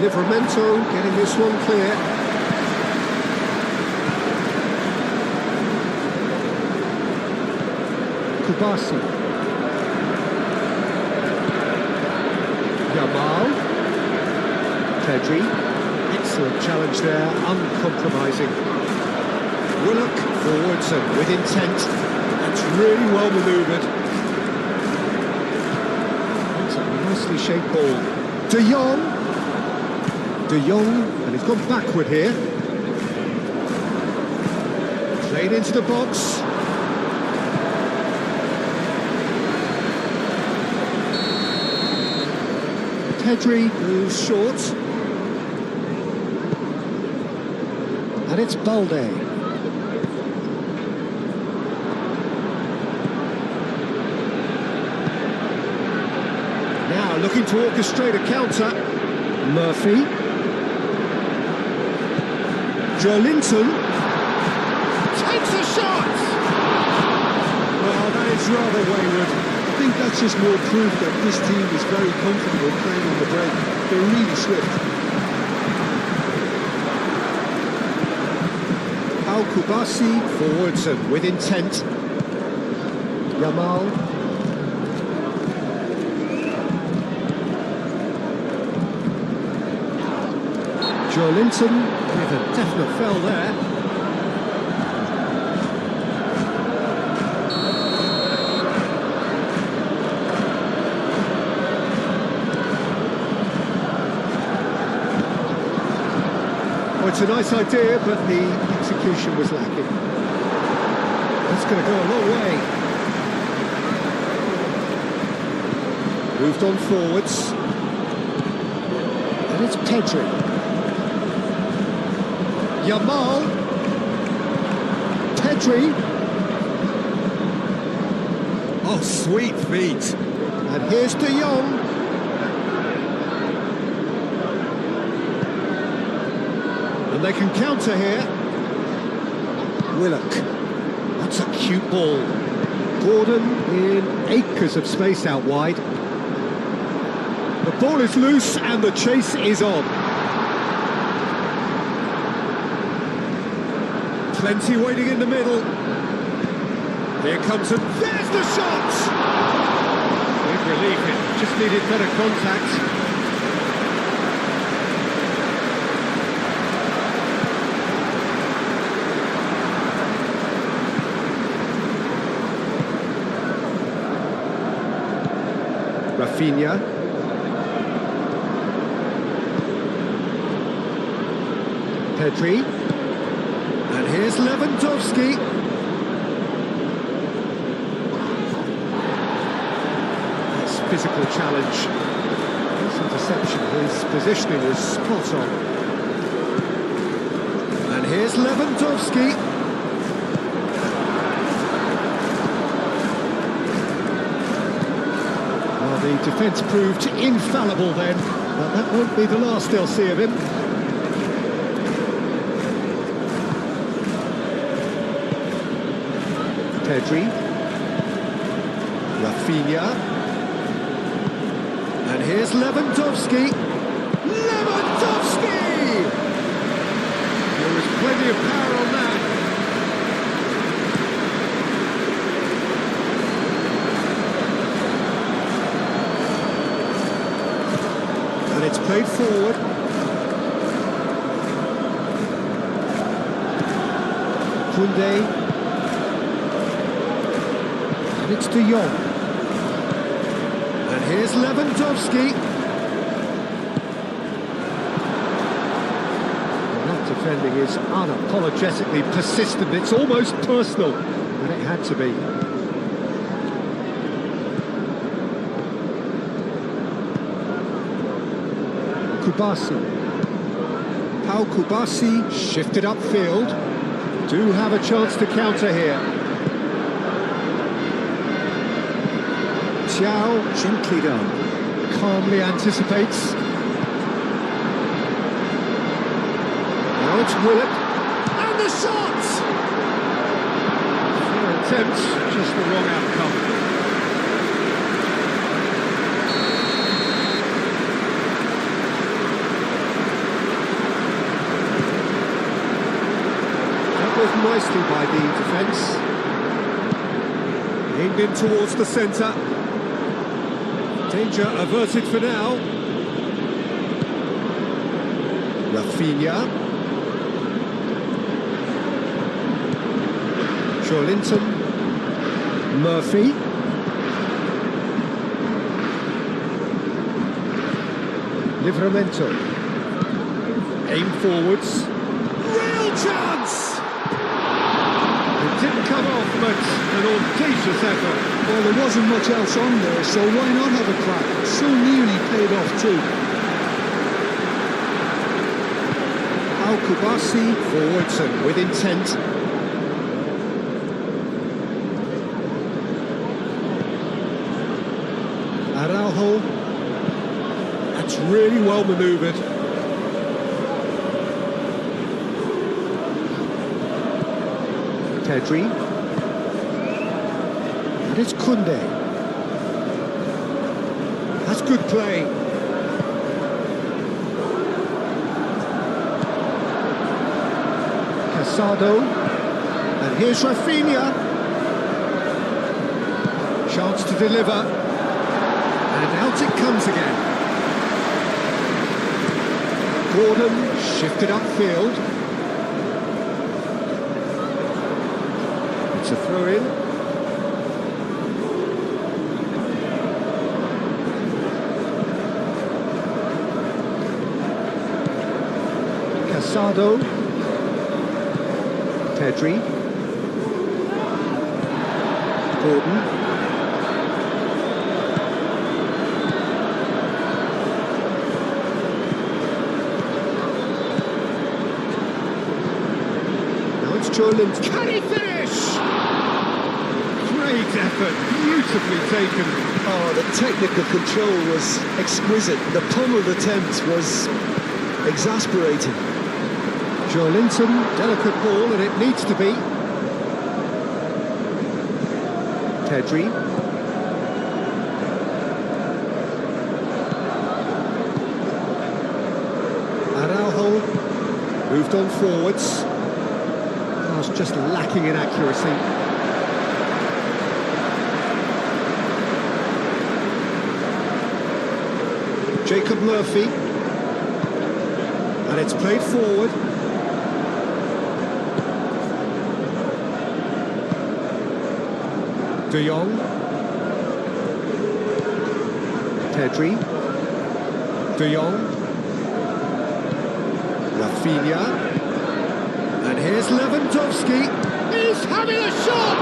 Livramento getting this one clear. Kubasi. Yamal. Pedri. Excellent challenge there, uncompromising. Willock forwards and with intent. That's really well manoeuvred. It's a nicely shaped ball. De Jong. De Jong, and he's gone backward here. Played into the box. Pedri moves short. And it's Balde. Now looking to orchestrate a counter. Murphy. Joelinton. Takes a shot! Well, that is rather wayward. I think that's just more proof that this team is very comfortable playing on the break. They're really swift. Kubasi forwards and with intent. Yamal. Joelinton with a definite foul there. It's a nice idea, but the execution was lacking. That's going to go a long way. Moved on forwards. And it's Pedri. Yamal. Pedri. Oh, sweet feet. And here's De Jong. And they can counter here. Willock. That's a cute ball. Gordon in acres of space out wide. The ball is loose and the chase is on. Plenty waiting in the middle. Here comes it. There's the shot! With relief, it just needed better contact. Rafinha. Pedri. And here's Lewandowski. That's physical challenge. His interception, his positioning was spot on. And here's Lewandowski. Well, the defence proved infallible then, but that won't be the last they'll see of him. Pedri, Rafinha, and here's Lewandowski. Lewandowski! There was plenty of power on that. And it's played forward. Koundé. It's De Jong. And here's Lewandowski. And that defending is unapologetically persistent. It's almost personal, and it had to be. Kubasi. Pau Kubasi shifted upfield. Do have a chance to counter here. Xiao, gently done, calmly anticipates. Now it's Willett, and the shot! Fair attempt, just the wrong outcome. That was nicely by the defence. Aimed in towards the centre. Danger averted for now. Rafinha. Joelinton. Murphy. Livramento. Aim forwards. Real chance! It didn't come off, but an audacious effort. Well, there wasn't much else on there, so why not have a crack? So nearly paid off too. Al Kubasi forwards and with intent. Araujo. That's really well manoeuvred. Pedri. And it's Koundé. That's good play. Casado. And here's Rafinha. Chance to deliver. And out it comes again. Gordon shifted upfield. It's a throw-in. Casado. Pedri. Gordon. Now it's Joelinton. Can he finish? Great effort, beautifully taken. Oh, the technical control was exquisite. The pummeled attempt was exasperating. Joelinton, delicate ball, and it needs to be. Pedri. Araujo moved on forwards. Oh, it's just lacking in accuracy. Jacob Murphy. And it's played forward. De Jong. Pedri. De Jong. Rafinha. And here's Lewandowski. He's having a shot!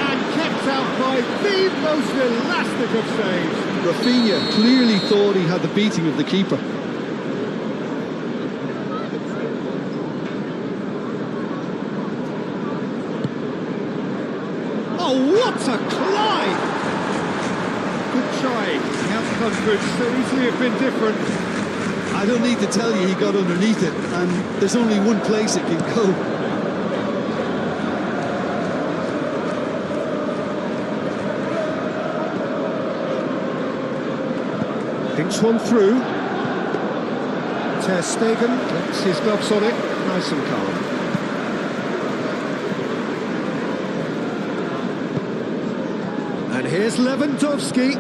And kept out by the most elastic of saves. Rafinha clearly thought he had the beating of the keeper. Oh, what a climb! Good try. The outcome could so easily have been different. I don't need to tell you he got underneath it, and there's only one place it can go. Thinks one through. Ter Stegen gets his gloves on it, nice and calm. And here's Lewandowski.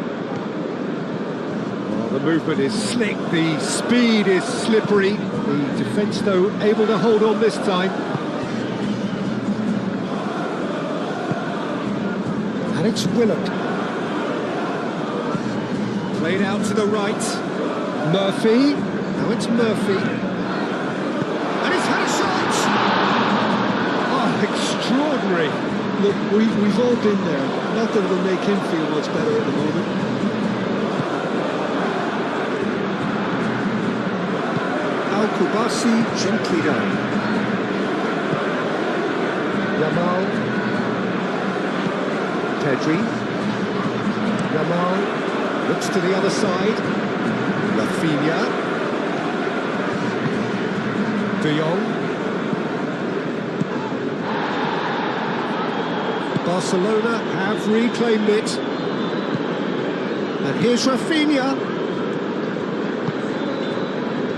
Well, the movement is slick, the speed is slippery. The defence, though, able to hold on this time. And it's Willock. Played out to the right. Murphy. Now it's Murphy. And he's had a shot! Oh, extraordinary. Look, we've all been there. Not that it'll make him feel much better at the moment. Al-Kubasi gently down. Yamal. Pedri. Yamal looks to the other side. Rafinha. De Jong. Barcelona have reclaimed it. And here's Rafinha.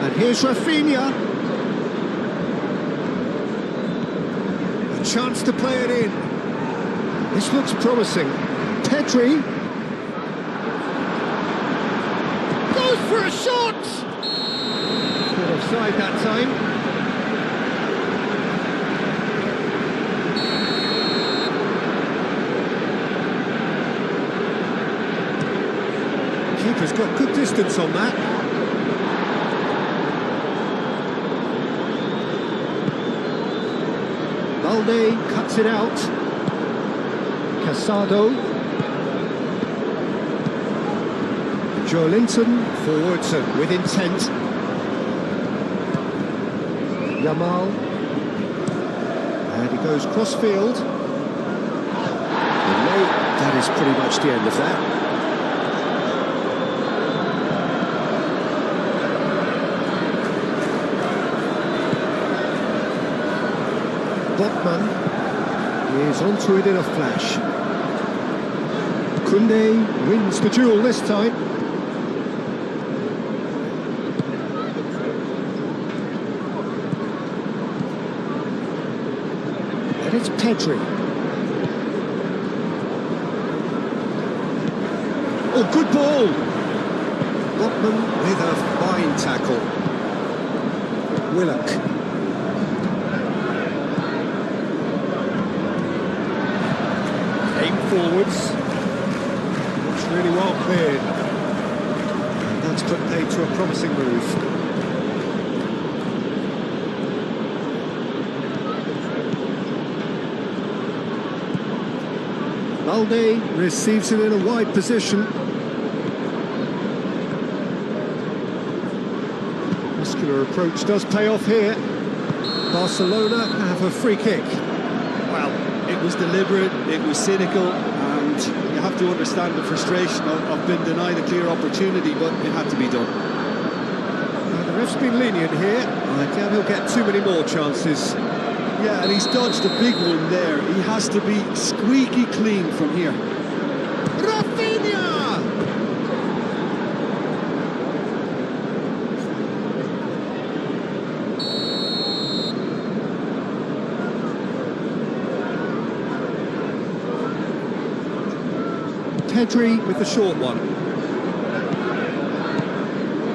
And here's Rafinha. A chance to play it in. This looks promising. Pedri. Goes for a shot! Caught offside that time. Keeper's got good distance on that. Balde cuts it out. Casado. Joelinton forwards with intent. Yamal. And he goes cross-field. And no, that is pretty much the end of that. Botman is onto it in a flash. Koundé wins the duel this time. And it's Pedri. Oh, good ball! Botman with a fine tackle. Willock. Forwards. It's really well cleared. And that's put paid to a promising move. Balde receives it in a wide position. Muscular approach does pay off here. Barcelona have a free kick. Well, it was deliberate, it was cynical, and you have to understand the frustration of being denied a clear opportunity, but it had to be done. Now, the ref's been lenient here. I doubt he'll get too many more chances. Yeah, and he's dodged a big one there. He has to be squeaky clean from here. Rafinha! Pedri with the short one.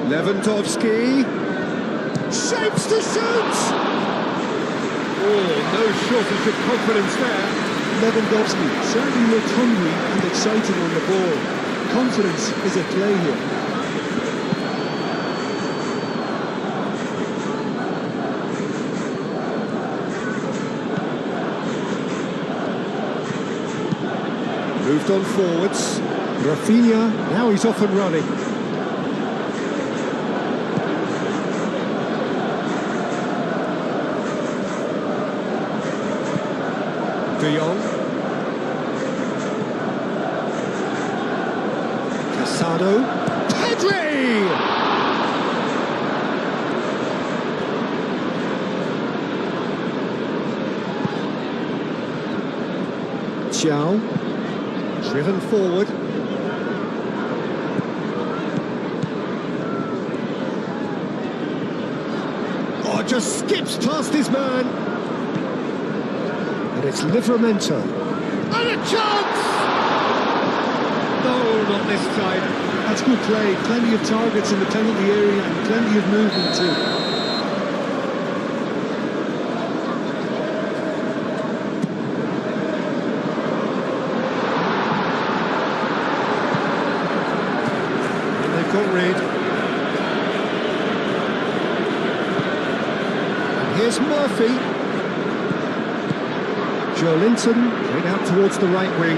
Lewandowski shapes to shoot! Oh, no shortage of confidence there. Lewandowski certainly looked hungry and excited on the ball. Confidence is at play here. Just on forwards. Rafinha, now he's off and running. De Jong. Casado. Pedri! Xiao, driven forward. Oh, just skips past his man. And it's Livramento. And a chance! No, not this time. That's good play. Plenty of targets in the penalty area and plenty of movement too. Got rid. And here's Murphy. Joelinton played out towards the right wing.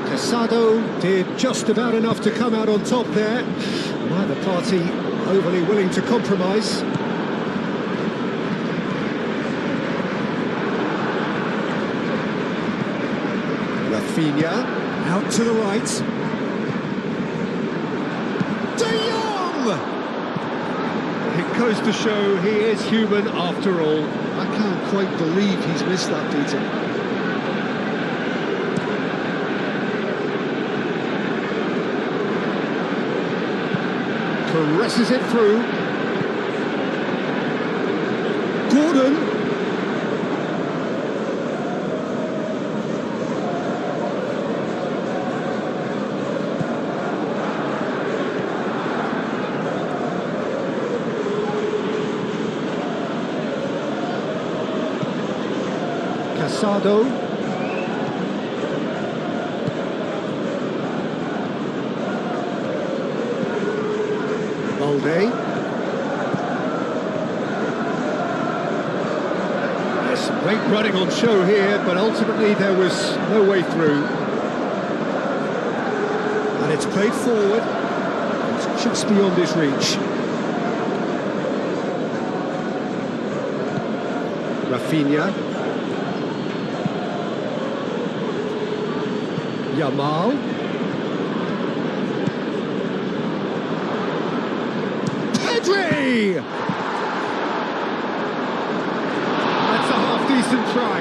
Casado did just about enough to come out on top there. Neither party overly willing to compromise. Rafinha, out to the right. De Jong! It goes to show he is human after all. I can't quite believe he's missed that, Peter. Caresses it through. Gordon. Casado. Balde. Yes, great running on show here, but ultimately there was no way through. And it's played forward. It's just beyond his reach. Rafinha. Yamal. Pedri! That's a half-decent try.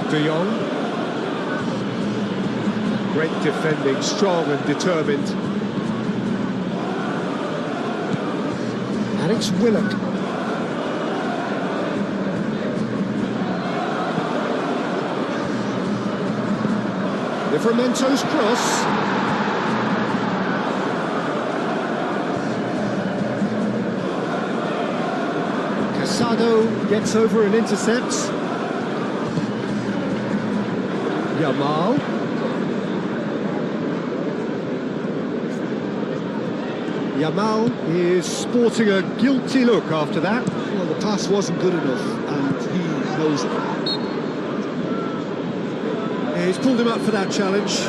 De Jong. Great defending, strong and determined. And it's Willock. Livramento's cross. Casado gets over and intercepts. Yamal. Yamal is sporting a guilty look after that. Well, the pass wasn't good enough, and he knows it. Yeah, he's pulled him up for that challenge.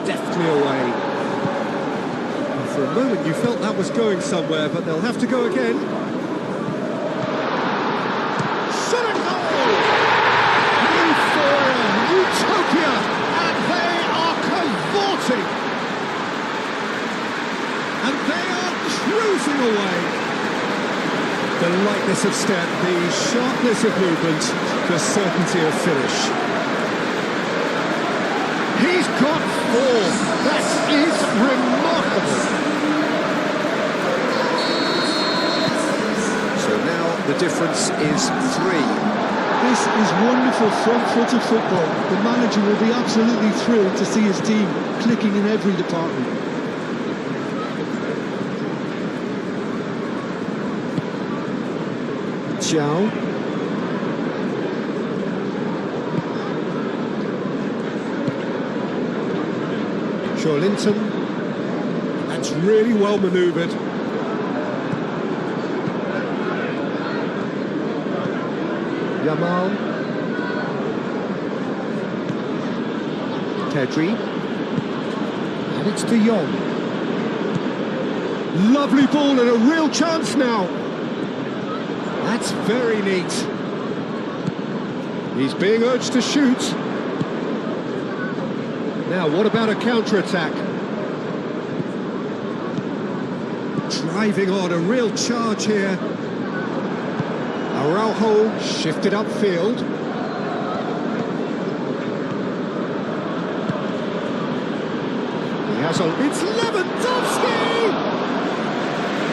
Deftly away. And for a moment you felt that was going somewhere, but they'll have to go again. Utopia, and they are cavorting, and they are cruising away. The lightness of step, the sharpness of movement, the certainty of finish. He's got form. That is remarkable. The difference is 3. This is wonderful front-footed football. The manager will be absolutely thrilled to see his team clicking in every department. Chow. Linton. That's really well manoeuvred. Yamal. Pedri. And it's De Jong. Lovely ball and a real chance now. That's very neat. He's being urged to shoot. Now, what about a counter-attack? Driving on, a real charge here. Araujo shifted upfield. He has a... It's Lewandowski!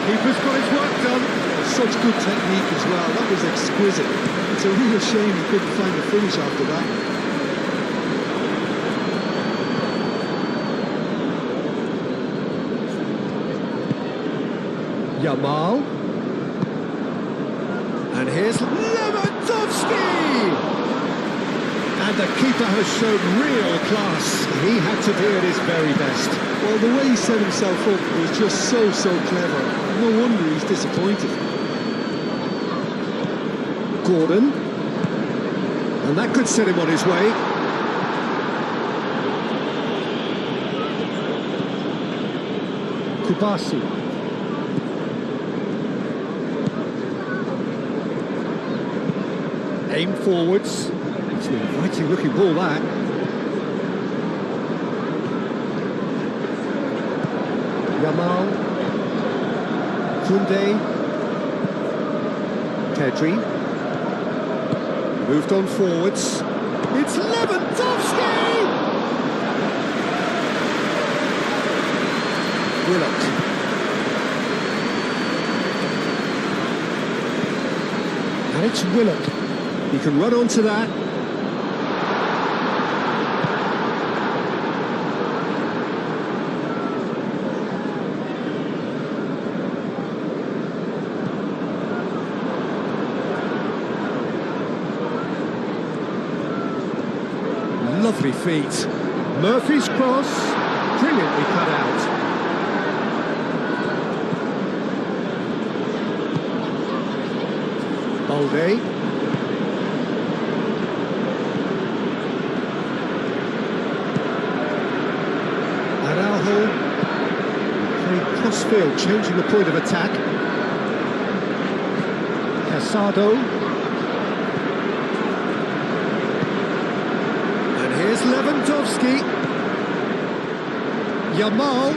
Keeper's got his work done. Such good technique as well. That was exquisite. It's a real shame he couldn't find a finish after that. Yamal. And here's Lewandowski! And the keeper has shown real class. He had to be at his very best. Well, the way he set himself up was just so clever. No wonder he's disappointed. Gordon. And that could set him on his way. Kubasi. Aim forwards. It's an inviting looking ball, that. Yamal. Koundé. Pedri. Moved on forwards. It's Lewandowski! Willock. And it's Willock. He can run onto that. Lovely feet. Murphy's cross, brilliantly cut out. Balde. Araujo. Played crossfield, changing the point of attack. Casado. Here's Lewandowski. Yamal.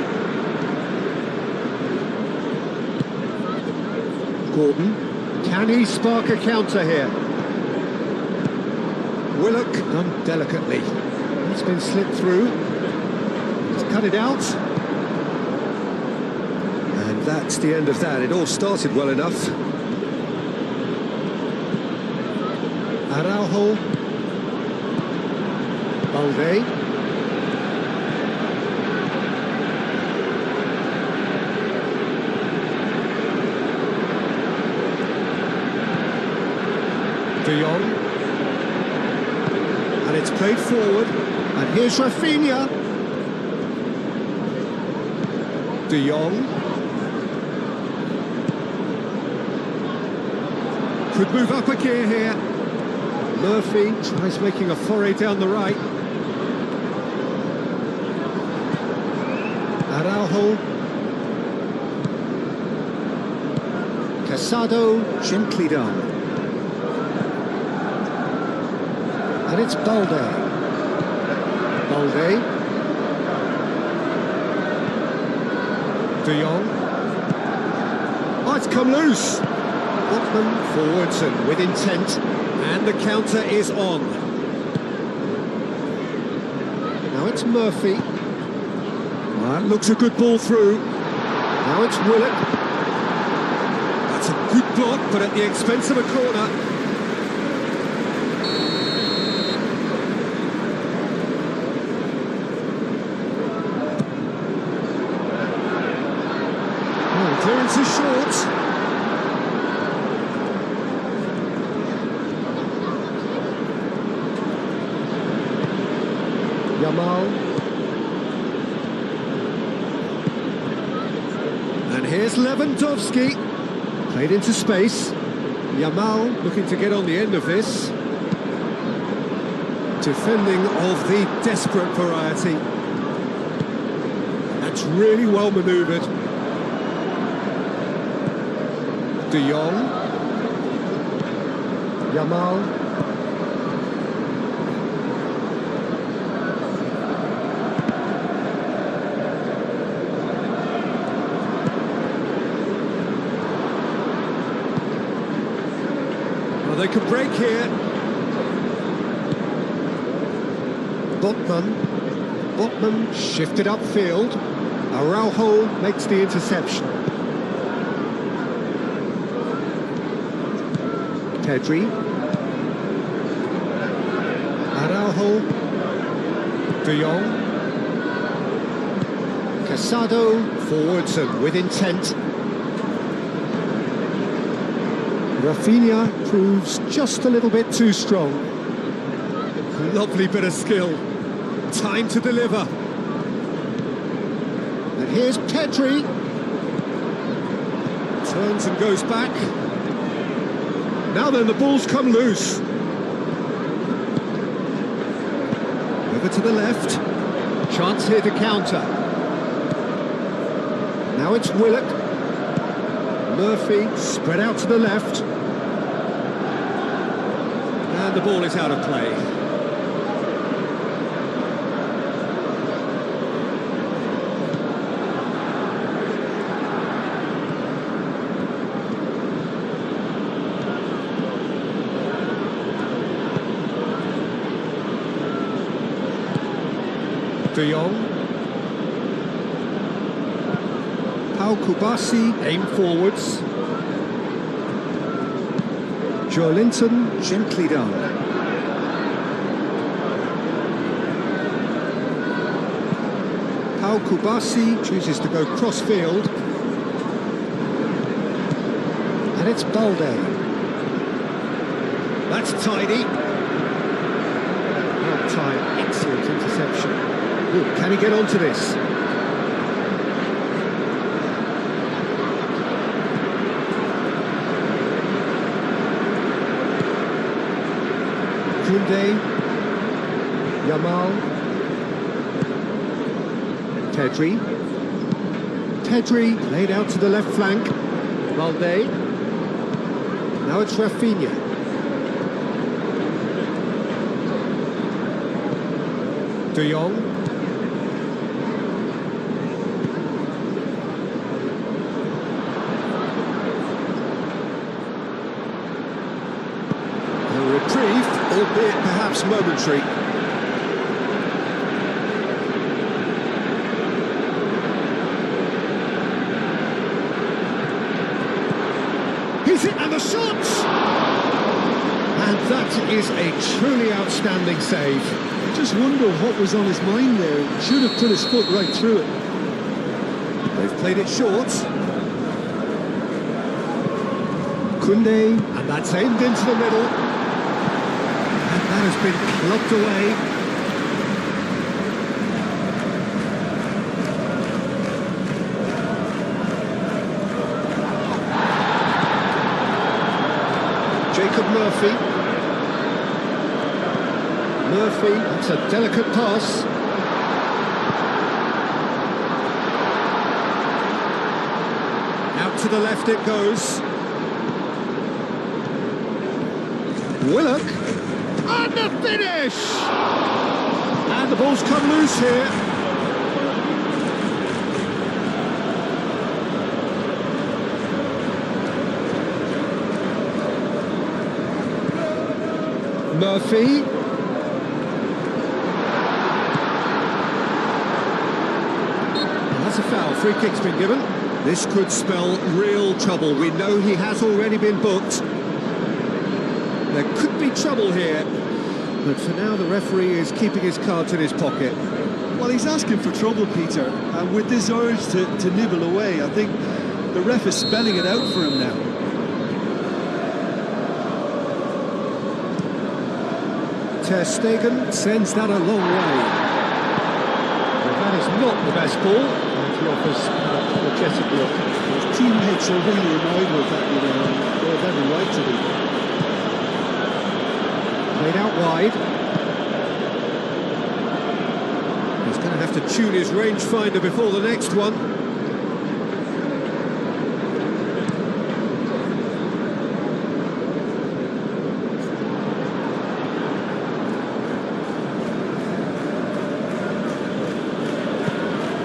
Gordon. Can he spark a counter here? Willock done delicately. He's been slipped through. He's cut it out. And that's the end of that. It all started well enough. Araujo. Balde. De Jong. And it's played forward. And here's Rafinha. De Jong. Could move up a gear here. Murphy tries making a foray down the right. Araujo. Casado, gently done. And it's Balde. Balde. De Jong. Oh, it's come loose. Botman forwards and with intent. And the counter is on. Now it's Murphy. That looks a good ball through. Now it's Willock. That's a good block, but at the expense of a corner. Oh, clearance is short. Yamal. And here's Lewandowski. Played into space. Yamal looking to get on the end of this. Defending of the desperate variety. That's really well manoeuvred. De Jong. Yamal. They could break here. Botman shifted upfield. Araujo makes the interception. Pedri. Araujo. De Jong. Casado forwards and with intent. Rafinha proves just a little bit too strong. Lovely bit of skill. Time to deliver. And here's Pedri. Turns and goes back. Now then, the ball's come loose. Over to the left. Chance here to counter. Now it's Willock. Murphy spread out to the left. And the ball is out of play. De Jong. Pau Kubasi aim forwards. Joelinton gently down. Pau Kubasi chooses to go cross-field. And it's Balde. That's tidy. Well timed, excellent interception. Ooh, can he get onto this? Koundé, Yamal, Pedri laid out to the left flank, Balde, now it's Rafinha. De Jong, a reprieve, albeit perhaps momentary. He's hit and the shot! And that is a truly outstanding save. I just wonder what was on his mind there. He should have put his foot right through it. They've played it short. Koundé, and that's aimed into the middle. And that has been clubbed away. Jacob Murphy. That's a delicate pass. Out to the left it goes. Willock. And the finish! And the ball's come loose here. Murphy. That's a foul. Free kick's been given. This could spell real trouble. We know he has already been booked. There could be trouble here. But for now, the referee is keeping his cards in his pocket. Well, he's asking for trouble, Peter, and with this urge to nibble away, I think the ref is spelling it out for him now. Ter Stegen sends that a long way. But that is not the best ball, and he offers an apologetic look. His teammates are really annoyed with that, you know, and they have every right to be. Played out wide. He's going to have to tune his rangefinder before the next one.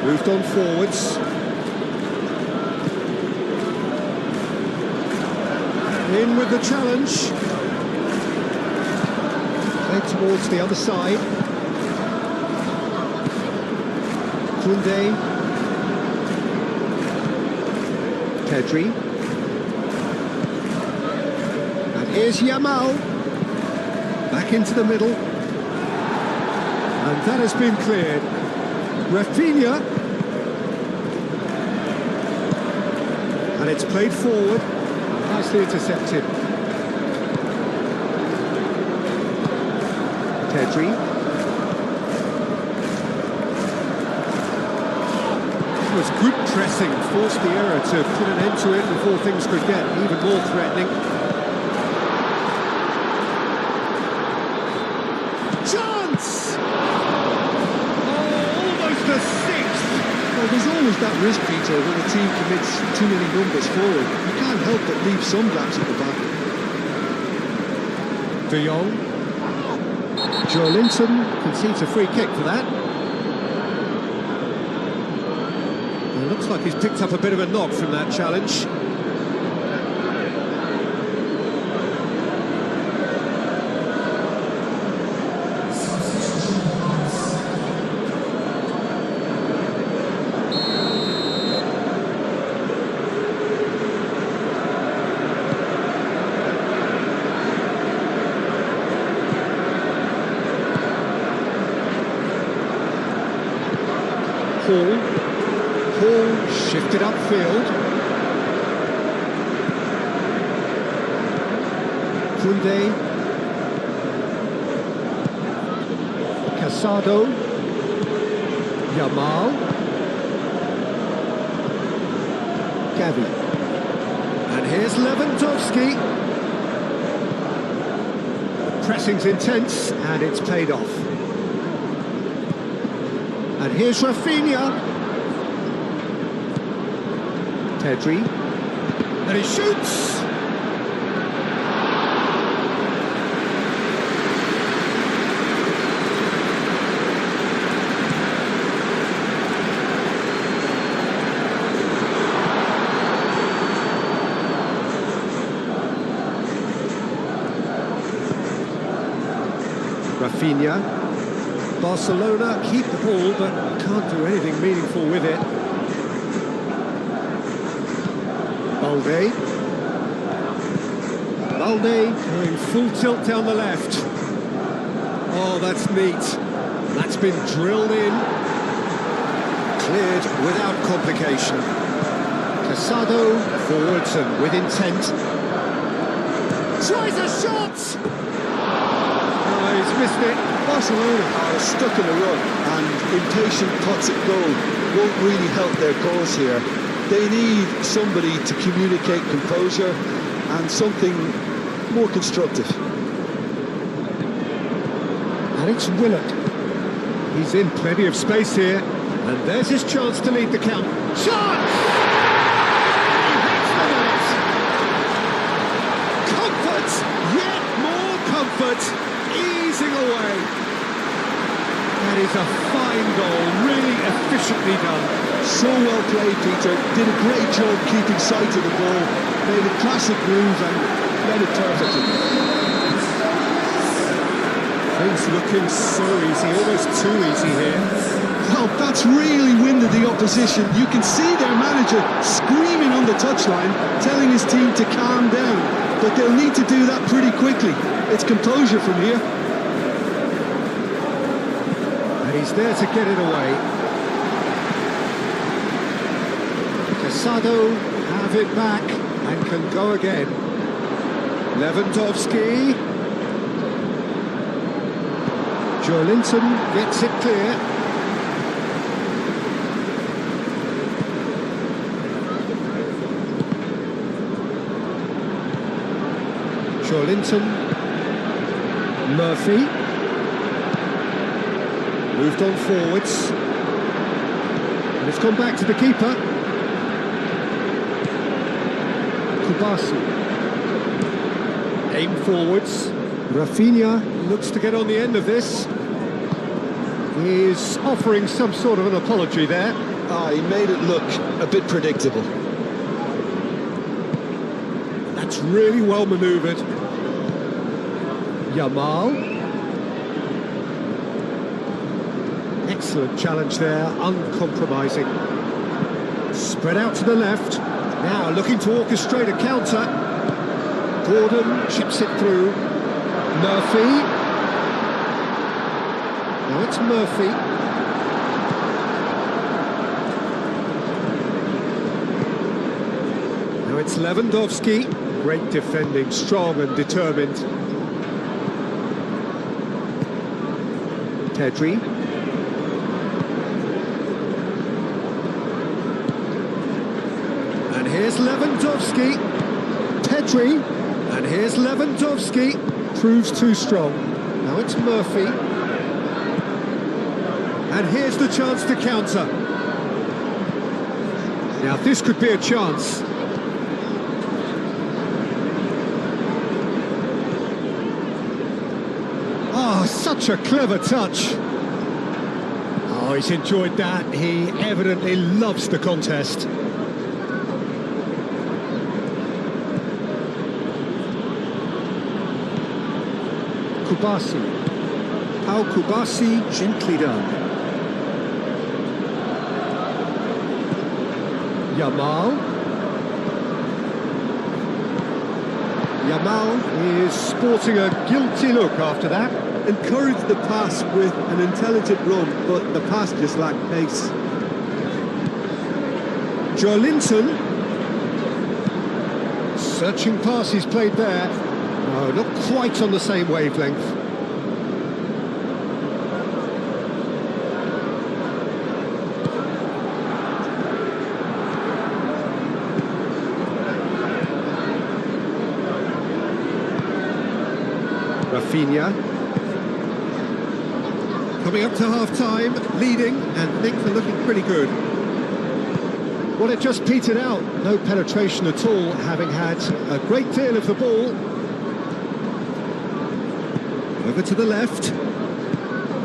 Moved on forwards. In with the challenge. Played towards the other side. Koundé. Pedri. And here's Yamal. Back into the middle. And that has been cleared. Rafinha. And it's played forward. Nicely intercepted. Pedri. It was good pressing, forced the error to put an end to it before things could get even more threatening. Chance! Almost a sixth! Well, there's always that risk, Peter, when a team commits too many numbers forward. You can't help but leave some gaps at the back. De Jong. Joelinton concedes a free kick for that. It looks like he's picked up a bit of a knock from that challenge. Hall shifted upfield. Koundé. Casado. Yamal. Gavi. And here's Lewandowski. Pressing's intense, and it's paid off. And here's Rafinha. Pedri. And he shoots! Rafinha. Barcelona keep the ball, but can't do anything meaningful with it. Balde going full tilt down the left. Oh, that's neat. That's been drilled in. Cleared without complication. Casado forwards and with intent. Tries a shot! Oh, he's missed it. Barcelona are stuck in a rut, and impatient pots at goal won't really help their cause here. They need somebody to communicate composure and something more constructive. And it's Willett. He's in plenty of space here, and there's his chance to lead the count. Chance! He hits the net! Comfort! Yet more comfort! Easing away. That is a fine goal, really efficiently done. So well played, Peter. Did a great job keeping sight of the ball. Made a classic move and led it perfectly. Things looking so easy, almost too easy here. Well, that's really winded the opposition. You can see their manager screaming on the touchline, telling his team to calm down. But they'll need to do that pretty quickly. It's composure from here. And he's there to get it away. Casado have it back and can go again. Lewandowski. Joelinton gets it clear. Joelinton. Murphy. Moved on forwards. And it's gone back to the keeper. Kubasi. Aim forwards. Rafinha looks to get on the end of this. He's offering some sort of an apology there. He made it look a bit predictable. That's really well manoeuvred. Yamal. Excellent challenge there, uncompromising. Spread out to the left. Now looking to orchestrate a counter. Gordon chips it through. Murphy. Now it's Murphy. Now it's Lewandowski. Great defending, strong and determined. Pedri. And here's Lewandowski. Pedri. And here's Lewandowski. Proves too strong. Now it's Murphy. And here's the chance to counter. Now this could be a chance. Oh, such a clever touch. Oh, he's enjoyed that. He evidently loves the contest. Kubasi. How Kubasi, gently done. Yamal. Yamal is sporting a guilty look after that. Encouraged the pass with an intelligent run, but the pass just lacked pace. Joelinton. Searching pass he's played there. No, not quite on the same wavelength. Rafinha. Coming up to half-time, leading, and things are looking pretty good. Well, it just petered out. No penetration at all, having had a great deal of the ball. Over to the left.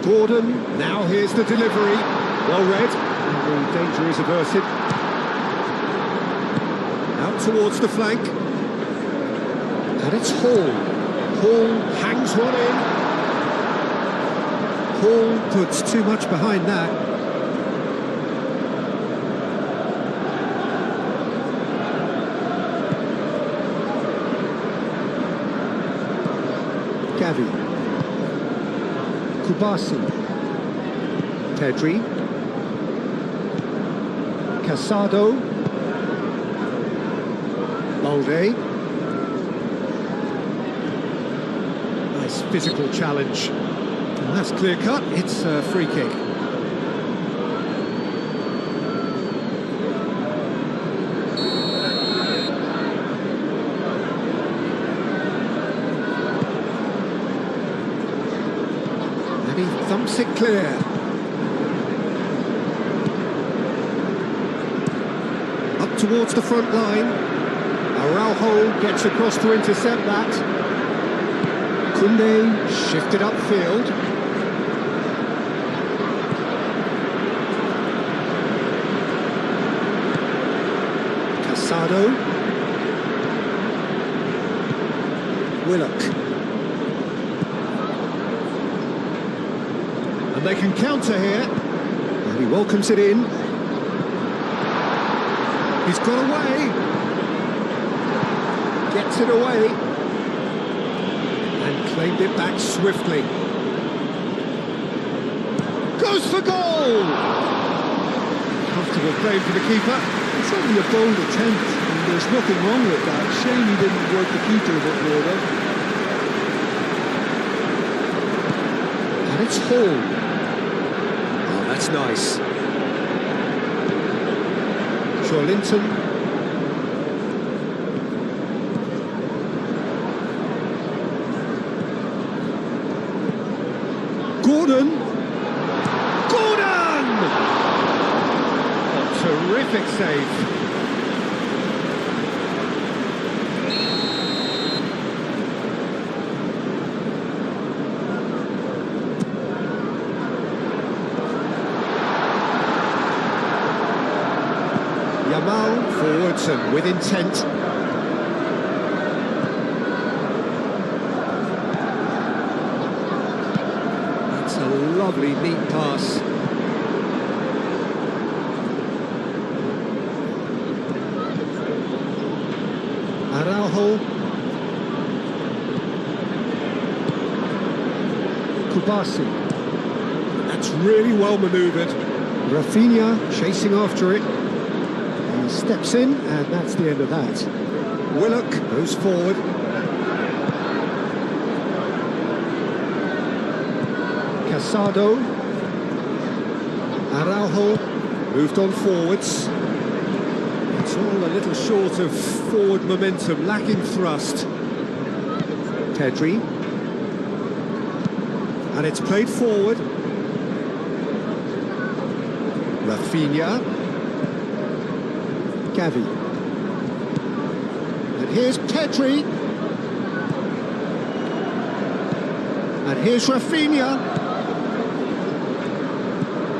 Gordon, now here's the delivery. Well read, and the danger is averted. Out towards the flank. And it's Hall. Hall hangs one in. Hall puts too much behind that. Gavi. Kubasi. Pedri. Casado. Balde. Nice physical challenge. And that's clear cut, it's a free kick. And he thumps it clear. Up towards the front line. Araujo gets across to intercept that. Koundé shifted upfield. Casado. Willock. And they can counter here. And He welcomes it in. He's got away. Gets it away. And claimed it back swiftly. Goes for goal! Comfortable play for the keeper. It's only a bold attempt, and there's nothing wrong with that. Shame he didn't work the keeper a bit more, though. And it's Hall. Oh, that's nice. Linton. Gordon! Gordon! Oh, terrific save. Yamal forwards and with intent. That's a lovely, neat pass. Araujo. Kubasi. That's really well manoeuvred. Rafinha chasing after it. Steps in, and that's the end of that. Willock goes forward. Casado. Araujo moved on forwards. It's all a little short of forward momentum, lacking thrust. Pedri. And it's played forward. Rafinha. Gavi. And here's Pedri. And here's Rafinha.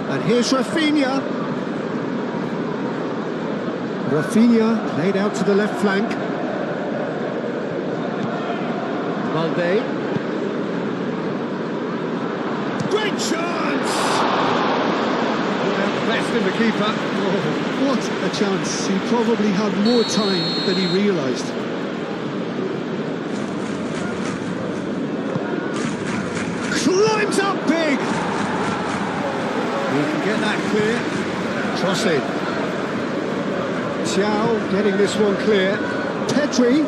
And here's Rafinha. Rafinha played out to the left flank. Balde. Great chance! Best in the keeper. Oh, what a chance. He probably had more time than he realised. Climbs up big! He can get that clear. Trossing. Xiao getting this one clear. Pedri.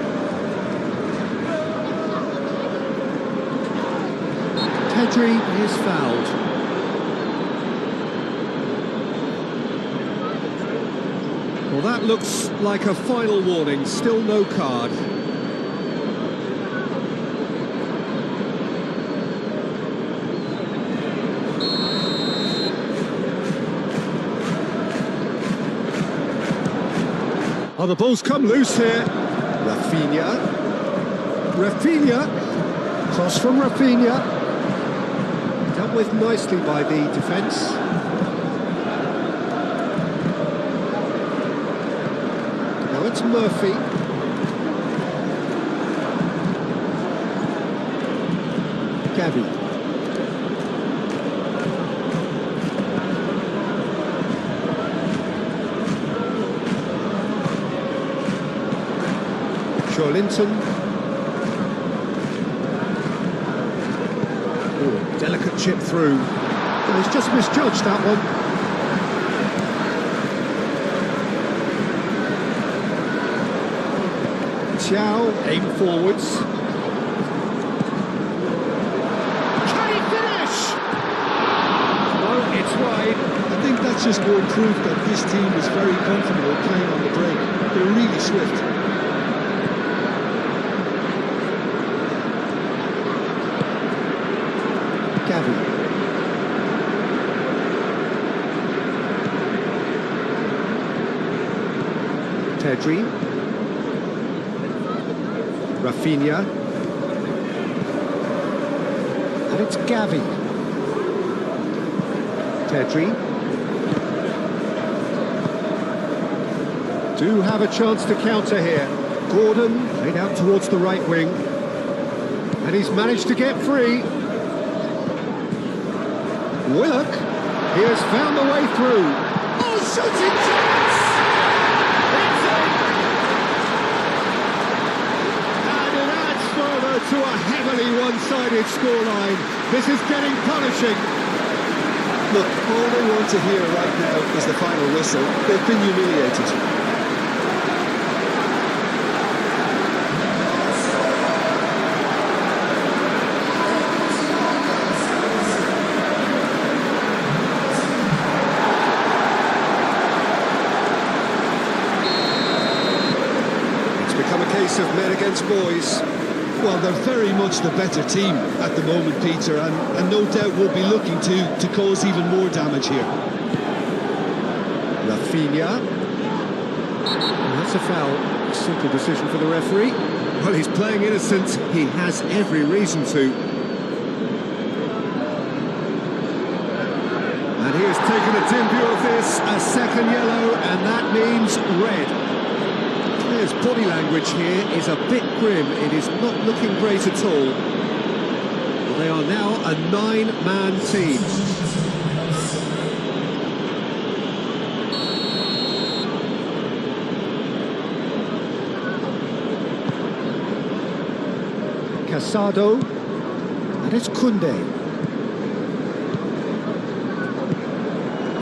Pedri is fouled. Well, that looks like a final warning, still no card. Oh, the ball's come loose here. Rafinha. Rafinha. Cross from Rafinha. Dealt with nicely by the defence. It's Murphy. Gavi. Linton. Oh, delicate chip through. Well, he's just misjudged that one. Xiao, aim forwards. Can he finish? No, it's wide. I think that's just more proof that this team is very comfortable playing on the break. They're really swift. Gavi. Pedri. Rafinha. And it's Gavi. Pedri. Do have a chance to counter here. Gordon played out towards the right wing. And he's managed to get free. Willock. He has found the way through. Oh, shooting chance! It's in! And it adds further to a heavily one-sided scoreline. This is getting punishing. Look, all they want to hear right now is the final whistle. They've been humiliated. Become a case of men against boys. Well, they're very much the better team at the moment, Peter, and no doubt will be looking to cause even more damage here. Rafinha. That's a foul. Simple decision for the referee. Well, he's playing innocent. He has every reason to. And he has taken a dim view of this. A second yellow, and that means red. His body language here is a bit grim. It is not looking great at all. Well, they are now a 9-man team. Casado, and it's Koundé.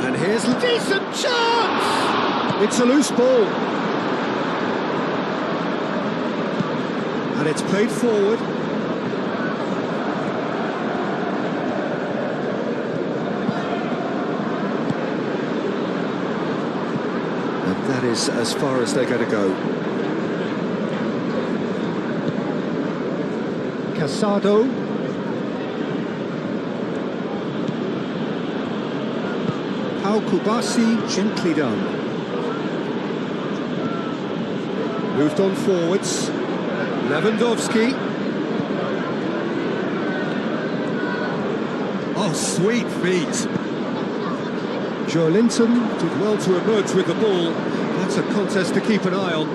And here's a decent chance! It's a loose ball. And it's played forward. And that is as far as they're going to go. Casado. Pau Kubasi, gently done. Moved on forwards. Lewandowski. Oh, sweet feet. Joelinton did well to emerge with the ball. That's a contest to keep an eye on.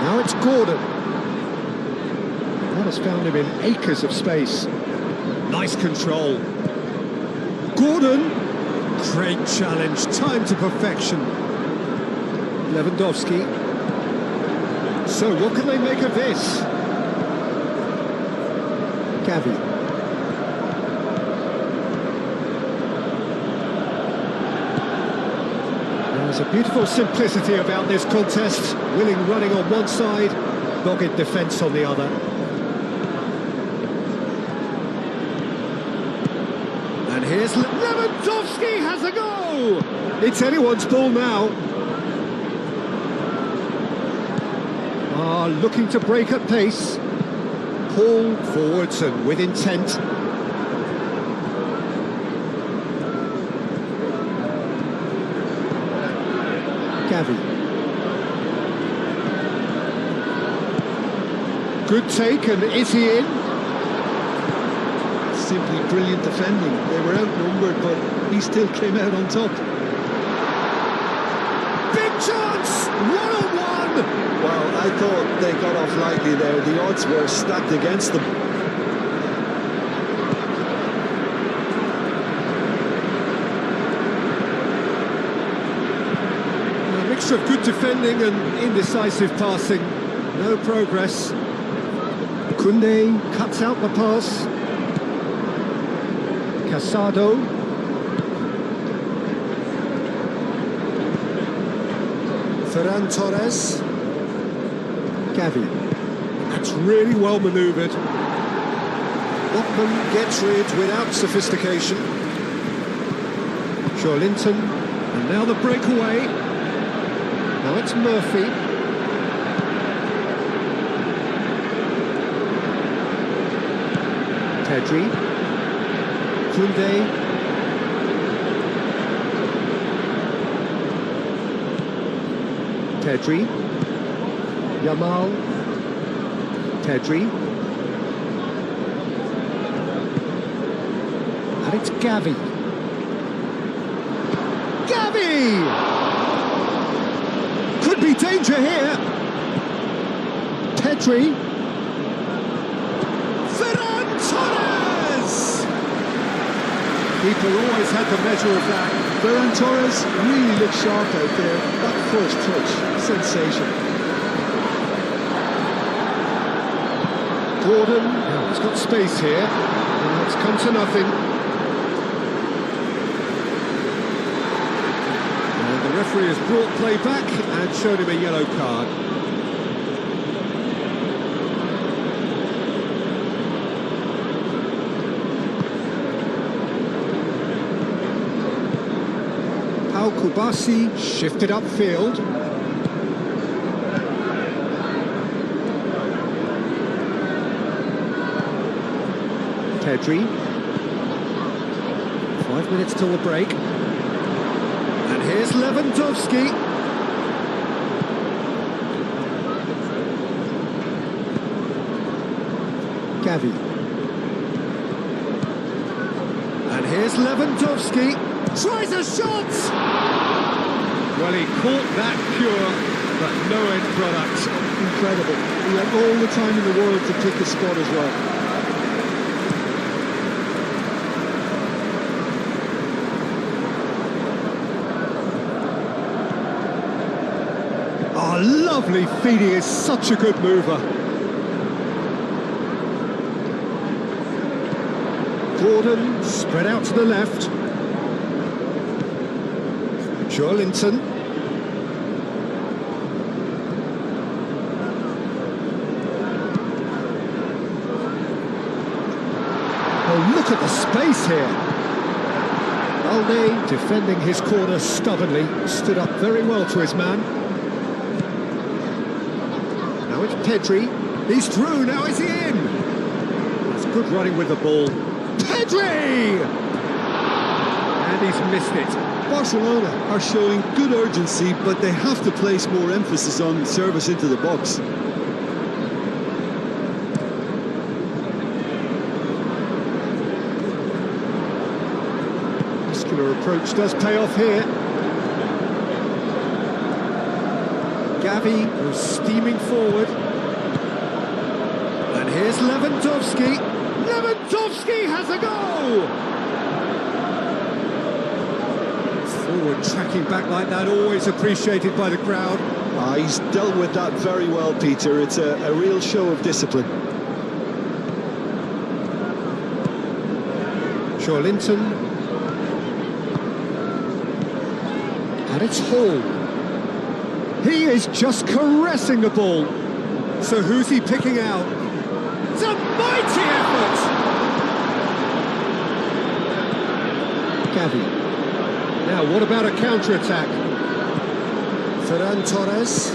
Now it's Gordon. That has found him in acres of space. Nice control. Gordon. Great challenge. Time to perfection. Lewandowski. So what can they make of this? Gavi. There's a beautiful simplicity about this contest. Willing running on one side, dogged defence on the other. And here's Lewandowski has a go! It's anyone's ball now. Looking to break at pace. Pull forwards and with intent. Gavi. Good take, and is he in? Simply brilliant defending. They were outnumbered, but he still came out on top. Big chance! 1-on-1! Well, I thought they got off lightly there. The odds were stacked against them. A mixture of good defending and indecisive passing. No progress. Koundé cuts out the pass. Casado. Ferran Torres. Gavi. That's really well manoeuvred. Botman gets rid without sophistication. Joelinton. And now the breakaway. Now it's Murphy. Pedri. Koundé. Pedri. Yamal. Pedri. And it's Gavi. Gavi! Could be danger here. Pedri. Ferran Keeper always had the measure of that. Ferran Torres really looked sharp out there. That first touch, sensational. Gordon, now he's got space here, and it's come to nothing. And the referee has brought play back and showed him a yellow card. Kubasi shifted upfield. Pedri. 5 minutes till the break. And here's Lewandowski. Gavi. And here's Lewandowski. Tries a shot! Well, he caught that pure, but no end product. Incredible. He had all the time in the world to pick a spot as well. Oh, lovely feed. He is such a good mover. Gordon spread out to the left. Joelinton. Oh, look at the space here. Alde, defending his corner stubbornly, stood up very well to his man. Now it's Pedri. He's through, now is he in? That's good running with the ball. Pedri! And he's missed it. Barcelona are showing good urgency, but they have to place more emphasis on service into the box. Muscular approach does pay off here. Gavi goes steaming forward. And here's Lewandowski. Lewandowski has a goal! Forward tracking back like that, always appreciated by the crowd. He's dealt with that very well, Peter. It's a real show of discipline. Joelinton. And it's Hall. He is just caressing the ball. So who's he picking out? It's a mighty effort! Gavi. Now, what about a counter-attack? Ferran Torres.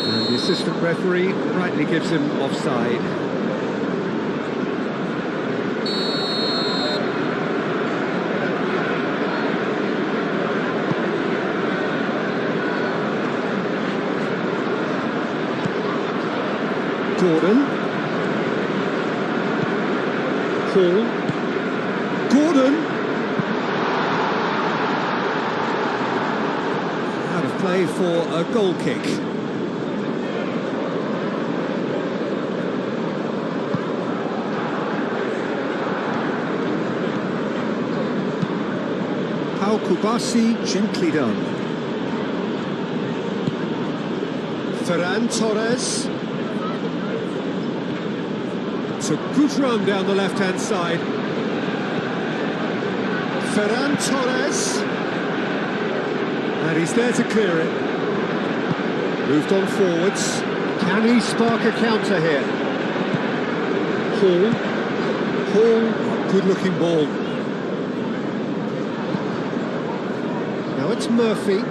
And the assistant referee rightly gives him offside. Gordon. Hall. Gordon. Play for a goal kick. Kubasi, gently done. Ferran Torres. It's a good run down the left-hand side. Ferran Torres. And he's there to clear it. Moved on forwards. Can he spark a counter here? Hall, good-looking ball. Now it's Murphy.